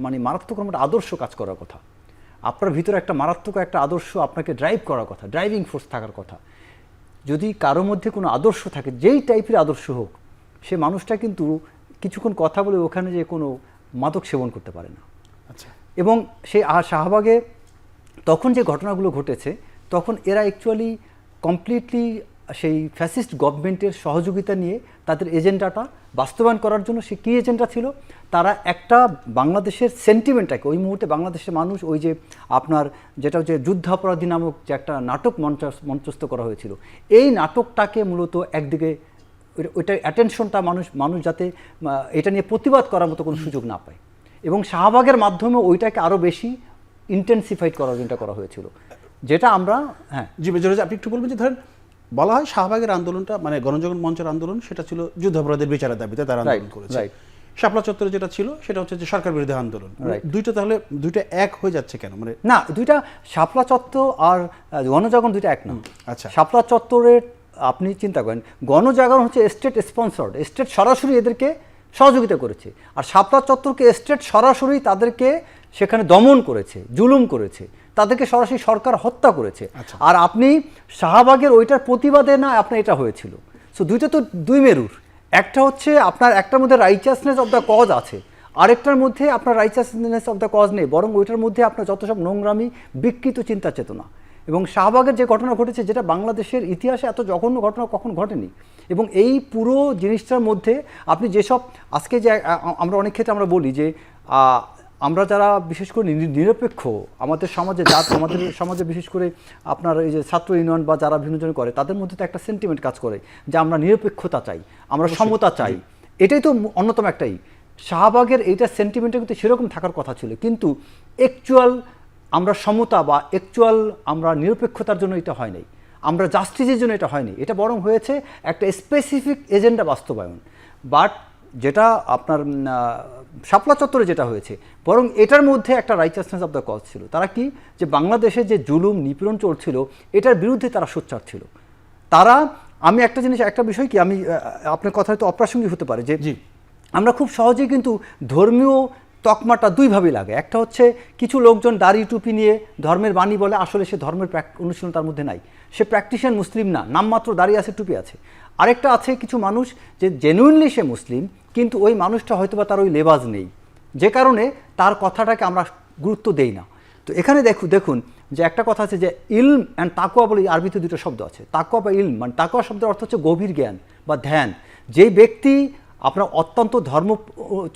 Speaker 3: মানে মারাত্মক একটা আদর্শ কাজ করার কথা, আপনার ভিতরে একটা মারাত্মক একটা আদর্শ আপনাকে ড্রাইভ করার কথা, ড্রাইভিং ফোর্স থাকার কথা। যদি কারো মধ্যে কোনো আদর্শ থাকে, যেই টাইপের আদর্শ হোক, সে মানুষটা কিন্তু কিছুক্ষণ কথা বলে ওখানে যে কোনো মাদক সেবন করতে পারে না।
Speaker 1: আচ্ছা।
Speaker 3: এবং সেই শাহবাগে তখন যে ঘটনাগুলো ঘটেছে, তখন এরা অ্যাকচুয়ালি কমপ্লিটলি সেই ফ্যাসিস্ট গভর্নমেন্টের সহযোগিতা নিয়ে তাদের এজেন্ডাটা বাস্তবায়ন করার জন্য সে কী এজেন্ডা ছিল, তারা একটা বাংলাদেশের সেন্টিমেন্টটাকে, ওই মুহূর্তে বাংলাদেশের মানুষ ওই যে আপনার যেটা হচ্ছে যুদ্ধাপরাধী নামক যে একটা নাটক মঞ্চস্থ করা হয়েছিল, এই নাটকটাকে মূলত একদিকে ওইটা অ্যাটেনশনটা মানুষ যাতে এটা নিয়ে প্রতিবাদ করার মতো কোনো সুযোগ না পায়, এবং শাহবাগের মাধ্যমে ওইটাকে আরও বেশি ইন্টেন্সিফাইড করার জন্য করা হয়েছিল, যেটা আমরা
Speaker 1: জি মেজর, আপনি একটু বলবেন যে ধরেন বলা হয় শাহবাগের আন্দোলনটা মানে গণজাগরণ মঞ্চের আন্দোলন, সেটা ছিল যুদ্ধাপরাধের বিচারের দাবিতে তারা আন্দোলন করেছে। শাপলা চত্বরে যেটা ছিল সেটা হচ্ছে যে সরকার বিরোধী আন্দোলন। দুইটা তাহলে দুইটা এক হয়ে যাচ্ছে কেন? মানে
Speaker 3: না, দুইটা শাপলা চত্বর আর গণজাগরণ দুইটা এক না।
Speaker 1: আচ্ছা,
Speaker 3: শাপলা চত্বরের আপনি চিন্তা করেন, গণজাগরণ হচ্ছে স্টেট স্পন্সর্ড, স্টেট সরাসরি এদেরকে সহযোগিতা করেছে, আর শাপলা চত্বরকে স্টেট সরাসরি তাদেরকে সেখানে দমন করেছে, জুলুম করেছে, তাদেরকে সরাসরি সরকার হত্যা করেছে। আর আপনি শাহবাগের ওইটার প্রতিবাদে না আপনার এটা হয়েছিল। সো দুইটা তো দুই মেরুর, একটা হচ্ছে আপনার একটার মধ্যে রাইচাসনেস অফ দ্য কজ আছে, আরেকটার মধ্যে আপনার রাইচাসনেস অফ দ্য কজ নেই, বরং ওইটার মধ্যে আপনার যত সব নোংরামি, বিকৃত চিন্তা চেতনা। এবং শাহবাগের যে ঘটনা ঘটেছে, যেটা বাংলাদেশের ইতিহাসে এত জঘন্য ঘটনা কখন ঘটেনি, এবং এই পুরো জিনিসটার মধ্যে আপনি যেসব আজকে যে আমরা অনেক ক্ষেত্রে আমরা বলি যে আমরা যারা বিশেষ করে নিরপেক্ষ আমাদের সমাজে আমাদের সমাজে বিশেষ করে আপনার এই যে ছাত্র ইউনিয়ন বা যারা বিভিন্ন জন করে, তাদের মধ্যে তো একটা সেন্টিমেন্ট কাজ করে যে আমরা নিরপেক্ষতা চাই, আমরা সমতা চাই, এটাই তো অন্যতম একটাই। শাহবাগের এইটা সেন্টিমেন্টটা কিন্তু সেরকম থাকার কথা ছিল, কিন্তু অ্যাকচুয়াল আমরা সমতা বা অ্যাকচুয়াল আমরা নিরপেক্ষতার জন্য এটা হয় নাই, আমরা জাস্টিসের জন্য এটা হয়নি, এটা বরং হয়েছে একটা স্পেসিফিক এজেন্ডা বাস্তবায়ন। বাট যেটা আপনার শাপলা চত্বরে যেটা হয়েছে, বরং এটার মধ্যে একটা রাইচাসনেস অফ দ্য কজ ছিল। তারা কি, যে বাংলাদেশে যে জুলুম নিপীড়ন চলছিল এটার বিরুদ্ধে তারা সোচ্চার ছিল। তারা, আমি একটা জিনিস, একটা বিষয় কি, আমি আপনার কথা হয়তো অপ্রাসঙ্গিক হতে পারে, যে আমরা খুব সহজেই কিন্তু ধর্মীয় তকমাটা দুইভাবেই লাগে। একটা হচ্ছে কিছু লোকজন দাড়ি টুপি নিয়ে ধর্মের বাণী বলে, আসলে সে ধর্মের অনুশীলন তার মধ্যে নাই, সে প্র্যাকটিশিয়ান মুসলিম না, নামমাত্র দাড়ি আছে, টুপি আছে। আরেকটা আছে কিছু মানুষ যে জেনুইনলি সে মুসলিম, কিন্তু ওই মানুষটা হয়তো বা তার ওই লেবাজ নেই, যে কারণে তার কথাটাকে আমরা গুরুত্ব দেই না। তো এখানে দেখুন যে একটা কথা আছে যে ইলম অ্যান্ড তাকওয়া বলে আরবিতে দুটো শব্দ আছে। তাকওয়া বা ইলম, মানে তাকওয়া শব্দের অর্থ হচ্ছে গভীর জ্ঞান বা ধ্যান। যেই ব্যক্তি আপনার অত্যন্ত ধর্ম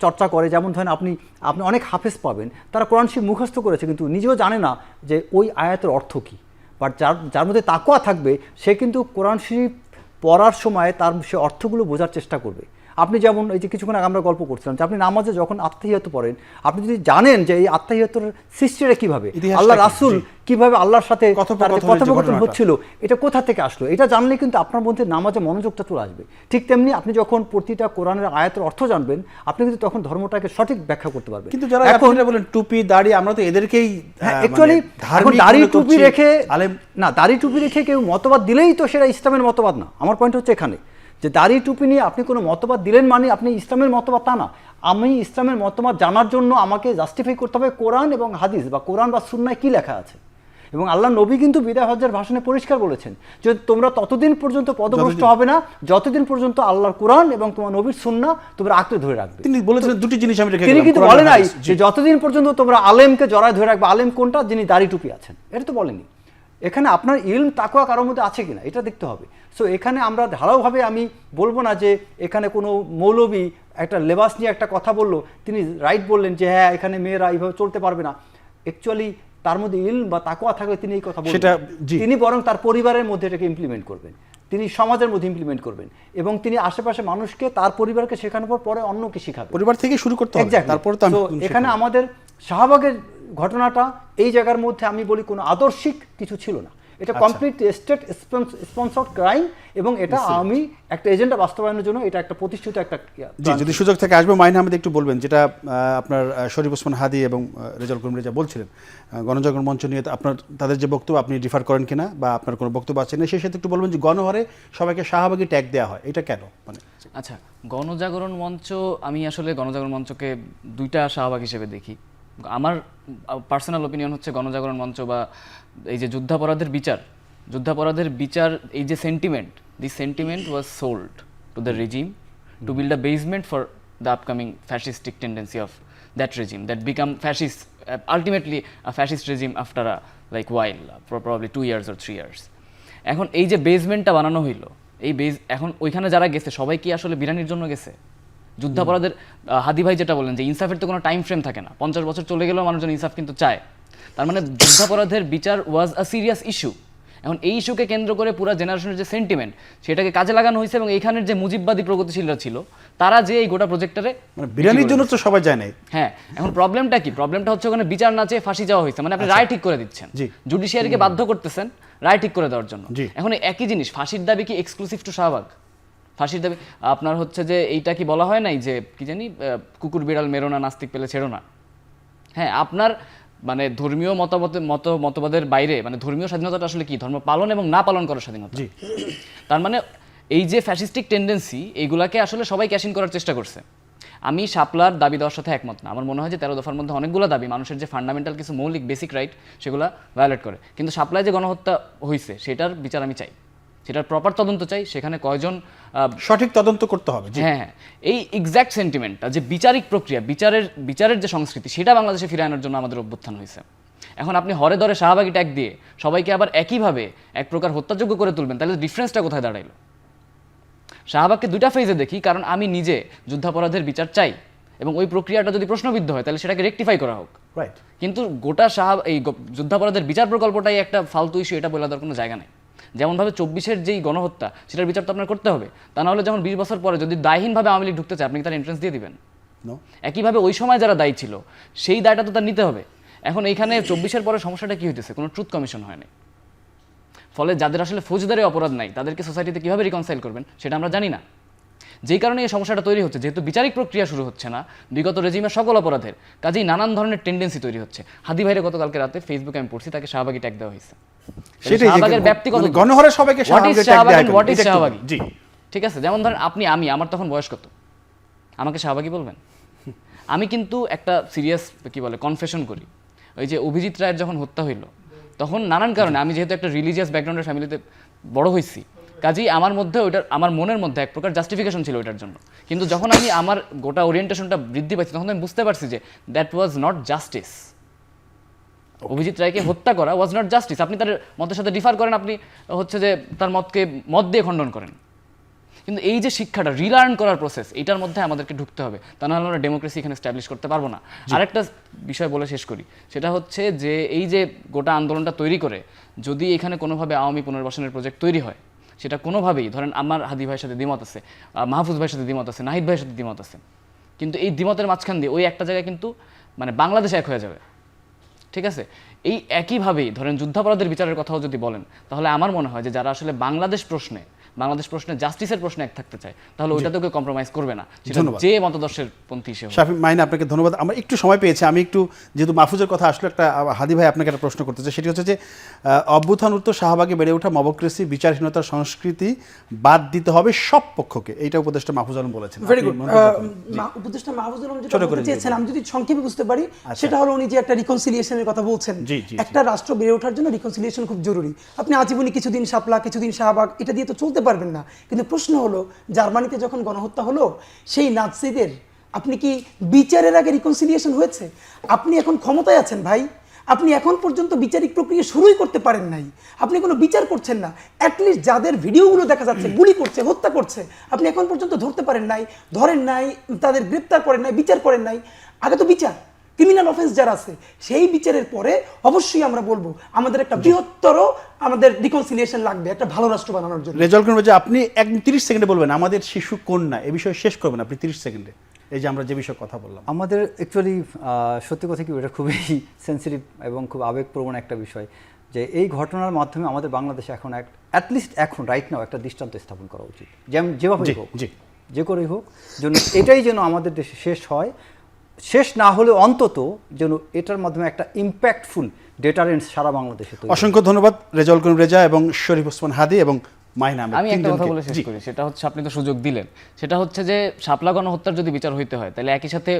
Speaker 3: চর্চা করে, যেমন ধরেন আপনি অনেক হাফেজ পাবেন, তারা কোরআন শরীফ মুখস্থ করেছে কিন্তু নিজেও জানে না যে ওই আয়াতের অর্থ কী। বাট যার মধ্যে তাকওয়া থাকবে, সে কিন্তু কোরআন শরীফ পড়ার সময় তার সে অর্থগুলো বোঝার চেষ্টা করবে। আপনি যেমন এই যে কিছুক্ষণ আগে আমরা গল্প করছিলাম যে আপনি নামাজে যখন আত্মাহিয়াত পড়েন, আপনি যদি জানেন যে এই আত্মাহিয়াতের সৃষ্টিটা কীভাবে, আল্লাহ রাসূল কীভাবে আল্লাহর সাথে কথোপকথন হচ্ছিল, এটা কোথা থেকে আসলো, এটা জানলে কিন্তু আপনার মধ্যে নামাজে মনোযোগটা চলে আসবে। ঠিক তেমনি আপনি যখন প্রতিটা কোরআনের আয়াতের অর্থ জানবেন, আপনি কিন্তু তখন ধর্মটাকে সঠিক ব্যাখ্যা করতে পারবেন।
Speaker 1: কিন্তু যারা এখন বলেন টুপি দাড়ি, আমরা তো এদেরকেই
Speaker 3: অ্যাকচুয়ালি দাড়ি টুপি রেখে না, দাড়ি টুপি রেখে কেউ মতবাদ দিলেই তো সেটা ইসলামের মতবাদ না। আমার পয়েন্ট হচ্ছে এখানে যে দাড়ি টুপি নিয়ে আপনি কোনো মতবাদ দিলেন মানে আপনি ইসলামের মতবাদ তা না। আমি ইসলামের মতবাদ জানার জন্য আমাকে জাস্টিফাই করতে হবে কোরআন এবং হাদিস বা কোরআন বা সুন্নায় কী লেখা আছে। এবং আল্লাহ নবী কিন্তু বিদায় হজ্জের ভাষণে পরিষ্কার বলেছেন যে তোমরা ততদিন পর্যন্ত পদভ্রষ্ট হবে না যতদিন পর্যন্ত আল্লাহর কোরআন এবং তোমার নবীর সুন্নাহ তোমরা আঁকড়ে ধরে রাখবে।
Speaker 1: তিনি বলেছিলেন দুটি জিনিস আমি রেখে
Speaker 3: তিনি কিন্তু বলে নাই যে যতদিন পর্যন্ত তোমরা আলেমকে জড়ায় ধরে রাখবে। আলেম কোনটা? যিনি দাড়ি টুপি আছেন, এটা তো বলেনি। এখানে আপনার ইলম তাকওয়া কারোর মধ্যে আছে কিনা এটা দেখতে হবে। সো এখানে আমরা ধারাওভাবে আমি বলবো না যে এখানে কোনো মৌলবী একটা লেবাস নিয়ে একটা কথা বললো, তিনি রাইট বললেন যে হ্যাঁ এখানে মেয়েরা এইভাবে চলতে পারবে না। অ্যাকচুয়ালি তার মধ্যে ইলম বা তাকওয়া থাকলে তিনি এই কথা বলবেন, তিনি বরং তার পরিবারের মধ্যে এটাকে ইমপ্লিমেন্ট করবেন, তিনি সমাজের মধ্যে ইমপ্লিমেন্ট করবেন এবং তিনি আশেপাশে মানুষকে তার পরিবারকে শেখানোর পর পরে অন্যকে শেখাবেন।
Speaker 1: পরিবার থেকে শুরু করতে হবে। তারপর তো
Speaker 3: এখানে আমাদের শাহবাগের ঘটনাটা এই জায়গার মধ্যে আমি বলি কোনো আদর্শিক কিছু ছিল না, এটা কমপ্লিট স্টেট স্পন্সর্ড ক্রাইম এবং এটা আমি একটা এজেন্ডা বাস্তবায়নের জন্য এটা একটা প্রতিষ্ঠিত একটা।
Speaker 1: যদি সুযোগ থেকে আসবে মাইন আহমেদ একটু বলবেন যেটা আপনার শরীফ ওসমান হাদি এবং রেজাউল করিম রেজা বলছিলেন গণজাগরণ মঞ্চ নিয়ে, আপনার তাদের যে বক্তব্য আপনি রিফার করেন কিনা বা আপনার কোনো বক্তব্য আছে না সেই সাথে একটু বলবেন যে গণহারে সবাইকে শাহবাগী ট্যাগ দেওয়া হয়, এটা কেন? মানে
Speaker 4: আচ্ছা, গণজাগরণ মঞ্চ, আমি আসলে গণজাগরণ মঞ্চকে দুইটা শাহবাগ হিসেবে দেখি। আমার পার্সোনাল ওপিনিয়ন হচ্ছে গণজাগরণ মঞ্চ বা এই যে যুদ্ধাপরাধের বিচার এই যে sentiment, this sentiment was sold to the regime to build a basement for the upcoming fascistic tendency of that regime that become fascist, ultimately a fascist regime after a while, probably 2 years or 3 years. এখন এই যে বেসমেন্টটা বানানো হইলো, এই base এখন ওইখানে যারা গেছে সবাই কি আসলে বিরানির জন্য গেছে? যুদ্ধাপরাধের হাদি ভাই যেটা বলেন যে ইনসাফের তো কোনো টাইম ফ্রেম থাকে না, 50 বছর চলে গেলেও মানুষজন ইনসাফ কিন্তু চায়। তার মানে যুদ্ধাপরাধের বিচার ওয়াজ আ সিরিয়াস ইস্যু। এখন এই ইস্যুকে কেন্দ্র করে পুরো জেনারেশনের যে সেন্টিমেন্ট সেটাকে কাজে লাগানো হয়েছে, এবং এইখানের যে মুজিববাদী প্রগতিশীলরা ছিল তারা যে এই গোটা প্রজেক্টরে
Speaker 1: মানে বিরিয়ানির জন্য তো সবাই যায় নাই।
Speaker 4: হ্যাঁ, এখন প্রবলেমটা কি? প্রবলেমটা হচ্ছে ওখানে বিচার না চেয়ে ফাঁসি যাওয়া হয়েছে, মানে আপনি রায় ঠিক করে দিচ্ছেন,
Speaker 1: জি।
Speaker 4: জুডিশিয়ারিকে বাধ্য করতেছেন রায় ঠিক করে দেওয়ার জন্য।
Speaker 1: জি।
Speaker 4: এখন এই একই জিনিস, ফাঁসির দাবি কি এক্সক্লুসিভ টু শাহবাগ? ফাঁসির দাবি আপনার হচ্ছে যে এইটা কি বলা হয় নাই যে কি জানি কুকুর বিড়াল মেরো না, নাস্তিক পেলে ছেড়ো না। হ্যাঁ, আপনার মানে ধর্মীয় মতবাদের বাইরে মানে ধর্মীয় স্বাধীনতাটা আসলে কি? ধর্ম পালন এবং না পালন করার স্বাধীনতা।
Speaker 1: জি।
Speaker 4: তার মানে এই যে ফ্যাসিস্টিক টেন্ডেন্সি, এইগুলাকে আসলে সবাই ক্যাশ ইন করার চেষ্টা করছে। আমি শাপলার দাবি দেওয়ার সাথে একমত না। আমার মনে হয় যে 13 দফার মধ্যে অনেকগুলো দাবি মানুষের যে ফান্ডামেন্টাল কিছু মৌলিক বেসিক রাইট সেগুলো ভায়োলেট করে, কিন্তু শাপলায় যে গণহত্যা হয়েছে সেটার বিচার আমি চাই, সেটার প্রপার তদন্ত চাই। সেখানে কয়জন
Speaker 1: সঠিক তদন্ত করতে হবে। জি।
Speaker 4: হ্যাঁ, এই এক্স্যাক্ট সেন্টিমেন্টটা যে বিচারিক প্রক্রিয়া, বিচারের যে সংস্কৃতি সেটা বাংলাদেশে ফিরে আনার জন্য আমাদের অভ্যুত্থান হয়েছে। এখন আপনি হরে ধরে শাহবাগী ট্যাগ দিয়ে সবাইকে আবার একইভাবে এক প্রকার হত্যাযোগ্য করে তুলবেন, তাহলে ডিফারেন্সটা কোথায় দাঁড়াইলো? শাহবাগকে দুইটা ফেজে দেখি, কারণ আমি নিজে যুদ্ধাপরাধের বিচার চাই, এবং ওই প্রক্রিয়াটা যদি প্রশ্নবিদ্ধ হয় তাহলে সেটাকে রেকটিফাই করা হোক।
Speaker 1: রাইট।
Speaker 4: কিন্তু গোটা এই যুদ্ধাপরাধের বিচার প্রকল্পটাই একটা ফালতু ইস্যু, এটা বলে দেওয়ার কোনো জায়গা নেই। যেমনভাবে 24-এর যেই গণহত্যা সেটার বিচার তো আপনার করতে হবে, তা না হলে যেমন 20 বছর পরে যদি দায়হীনভাবে আওয়ামী লীগ ঢুকতে চায় আপনি কি তার এন্ট্রেন্স দিয়ে দিবেন? একইভাবে ওই সময় যারা দায়ী ছিল সেই দায়টা তো তার নিতে হবে। এখন এইখানে 24-এর পরে সমস্যাটা কি হইতেছে? কোনো ট্রুথ কমিশন হয়নি, ফলে যাদের আসলে ফৌজদারি অপরাধ নাই তাদেরকে সোসাইটিতে কীভাবে রিকনসাইল করবেন সেটা আমরা জানি না। যেই কারণে এই সমস্যাটা তৈরি হচ্ছে, যেহেতু বিচারিক প্রক্রিয়া শুরু হচ্ছে না বিগত রেজিমের সকল অপরাধের, কাজেই নানান ধরনের টেন্ডেন্সি তৈরি হচ্ছে। হাদি ভাইরে গতকালকে রাতে ফেসবুকে আমি পড়ছি তাকে শাহবাগী ট্যাগ দেওয়া হয়েছে। শাহবাগের ব্যাপ্তি কত?
Speaker 1: গণহরে সবাইকে শাহবাগী ট্যাগ দেয়া হয়।
Speaker 4: What is Shahbagi?
Speaker 1: জি।
Speaker 4: ঠিক আছে, যেমন ধরেন আপনি, আমার তখন বয়স কত, আমাকে শাহবাগী বলবেন? আমি কিন্তু একটা সিরিয়াস কি বলে কনফেশন করি। ওই যে অভিজিৎ রায়ের যখন হত্যা হইল তখন নানান কারণে, আমি যেহেতু একটা রিলিজিয়াস ব্যাকগ্রাউন্ডের ফ্যামিলিতে বড় হয়েছি, কাজেই আমার মধ্যে ওইটার, আমার মনের মধ্যে এক প্রকার জাস্টিফিকেশন ছিল ওইটার জন্য। কিন্তু যখন আমি আমার গোটা ওরিয়েন্টেশনটা বৃদ্ধি পাইছি তখন আমি বুঝতে পারছি যে that was not justice. Abhijit রায়কে হত্যা করা ওয়াজ নট জাস্টিস। আপনি তার মতের সাথে ডিফার করেন, আপনি হচ্ছে যে তার মতকে মত দিয়ে খণ্ডন করেন, কিন্তু এই যে শিক্ষাটা রিলার্ন করার প্রসেস, এটার মধ্যে আমাদেরকে ঢুকতে হবে, তা নাহলে আমরা ডেমোক্রেসি এখানে এস্টাবলিশ করতে পারবো না। আরেকটা বিষয় বলে শেষ করি, সেটা হচ্ছে যে এই যে গোটা আন্দোলনটা তৈরি করে যদি এখানে কোনোভাবে আওয়ামী পুনর্বাসনের প্রজেক্ট তৈরি হয়, সেটা কোনোভাবেই ধরেন আমার হাদি ভাইয়ের সাথে দ্বিমত আছে, মাহফুজ ভাইয়ের সাথে দ্বিমত আছে, নাহিদ ভাইয়ের সাথে দ্বিমত আছে, কিন্তু এই দ্বিমতের মাঝখান দিয়ে ওই একটা জায়গায় কিন্তু মানে বাংলাদেশ এক হয়ে যাবে। ঠিক আছে, এই একইভাবেই ধরেন যুদ্ধাপরাধের বিচারের কথাও যদি বলেন, তাহলে আমার মনে হয় যে যারা আসলে বাংলাদেশ প্রশ্নে জাস্টিসের প্রশ্নে এক থাকতে চায় তাহলে ওইটাতে কেউ কম্প্রোমাইজ করবে না, সেটা যে মতদর্শের পন্থী সে হোক।
Speaker 1: শাফি মাইন, আপনাকে ধন্যবাদ। আমরা একটু সময় পেয়েছি, আমি একটু যেহেতু মাহফুজের কথা আসলে একটা হাদি ভাই আপনাকে একটা প্রশ্ন করতে চাই, সেটি হচ্ছে যে অভ্যুত্থান উত্তর শাহবাগে বেড়ে ওঠা মবক্রেসি বিচারহীনতার সংস্কৃতি বাদ দিতে হবে সব পক্ষকে, এইটা উপদেষ্টা মাহফুজ আলম বলেছেন।
Speaker 2: Very good. উপদেষ্টা মাহফুজ আলম যেটা বলতে চেয়েছেন আমি যদি সংক্ষেপে বুঝতে পারি, সেটা হলো উনি যে একটা রিকনসিলিয়েশনের কথা বলছেন। একটা রাষ্ট্র বেড়ে ওঠার জন্য রিকনসিলিয়েশন খুব জরুরি। আপনি আজীবনী কিছুদিন শাপলা কিছুদিন শাহবাগ এটা দিয়ে তো চলতে পারবেন না। কিন্তু প্রশ্ন হলো, জার্মানিতে যখন গণহত্যা হলো সেই নাৎসিদের আপনি কি বিচারের আগে রিকনসিলিয়েশন হয়েছে? আপনি এখন ক্ষমতায় আছেন ভাই, আপনি এখন পর্যন্ত বিচারিক প্রক্রিয়া শুরুই করতে পারেন নাই, আপনি কোনো বিচার করছেন না। অ্যাটলিস্ট যাদের ভিডিওগুলো দেখা যাচ্ছে গুলি করছে, হত্যা করছে, আপনি এখন পর্যন্ত ধরতে পারেন নাই, ধরেন নাই, তাদের গ্রেপ্তার করেন নাই, বিচার করেন নাই। আগে তো বিচার, ক্রিমিনাল অফেন্স যারা আছে সেই বিচারের পরে অবশ্যই আমরা বলবো আমাদের একটা বৃহত্তর আমাদের রিকনসিলিয়েশন লাগবে একটা ভালো রাষ্ট্র বানানোর জন্য।
Speaker 1: রেজাল্ট করবে যে আপনি 30 সেকেন্ডে বলবেন আমাদের শিশু কন্যা, এই বিষয়ে শেষ করবেন আপনি 30 সেকেন্ডে, এই যে আমরা যে বিষয়ে কথা বললাম।
Speaker 3: আমাদের অ্যাকচুয়ালি সত্যি কথা কি, এটা খুবই সেন্সিটিভ এবং খুব আবেগপ্রবণ একটা বিষয়, যে এই ঘটনার মাধ্যমে আমাদের বাংলাদেশে এখন অ্যাটলিস্ট এখন রাইট নাও একটা দৃষ্টান্ত স্থাপন করা উচিত, যেভাবেই হোক, যে করেই হোক, যেন এটাই যেন আমাদের দেশে শেষ হয়, শেষ না হলে অন্তত যেন এটার মাধ্যমে একটা ইম্প্যাক্টফুল ডেটারেন্স সারা বাংলাদেশে।
Speaker 1: অসংখ্য ধন্যবাদ রেজাউল করিম রেজা এবং শরীফ ওসমান হাদি এবং মাহিনা আহমেদ।
Speaker 4: আমি একটা কথা বলে শেষ করি, সেটা হচ্ছে আপনি তো সুযোগ দিলেন, সেটা হচ্ছে যে শাপলা গণহত্যার যদি বিচার হইতে হয় তাহলে একই সাথে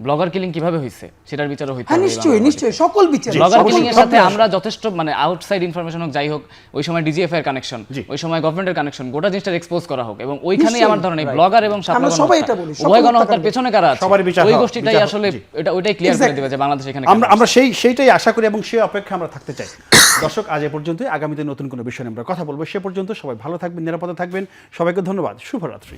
Speaker 4: ব্লগার কিলিং কিভাবে হয়েছে সেটার বিচারও হইতে হবে।
Speaker 2: নিশ্চয়ই নিশ্চয়ই সকল বিচার।
Speaker 4: ব্লগার কিলিং এর সাথে আমরা যথেষ্ট মানে আউটসাইড ইনফরমেশন হোক, যাই হোক, ওই সময় ডিজিএফআই এর কানেকশন, ওই সময় গভর্নমেন্টের কানেকশন, গোটা জিনিসটা এক্সপোজ করা হোক, এবং ওইখানেই আমার ধারণা এই ব্লগার এবং শাপলা গণহত্যা উভয় গণহত্যার পেছনে কারা আছে ওই গোষ্ঠীটাই আসলে ওইটাই ক্লিয়ার করে দিবে যে বাংলাদেশ এখানে।
Speaker 1: আমরা সেইটাই আশা করি এবং সেই অপেক্ষা আমরা থাকতে চাই। দর্শক আজ এ পর্যন্ত, আগামীতে নতুন কোনো বিষয় নিয়ে আমরা কথা বলবো। সে পর্যন্ত সবাই ভালো থাকবেন, নিরাপদে থাকবেন। সবাইকে ধন্যবাদ, শুভরাত্রি।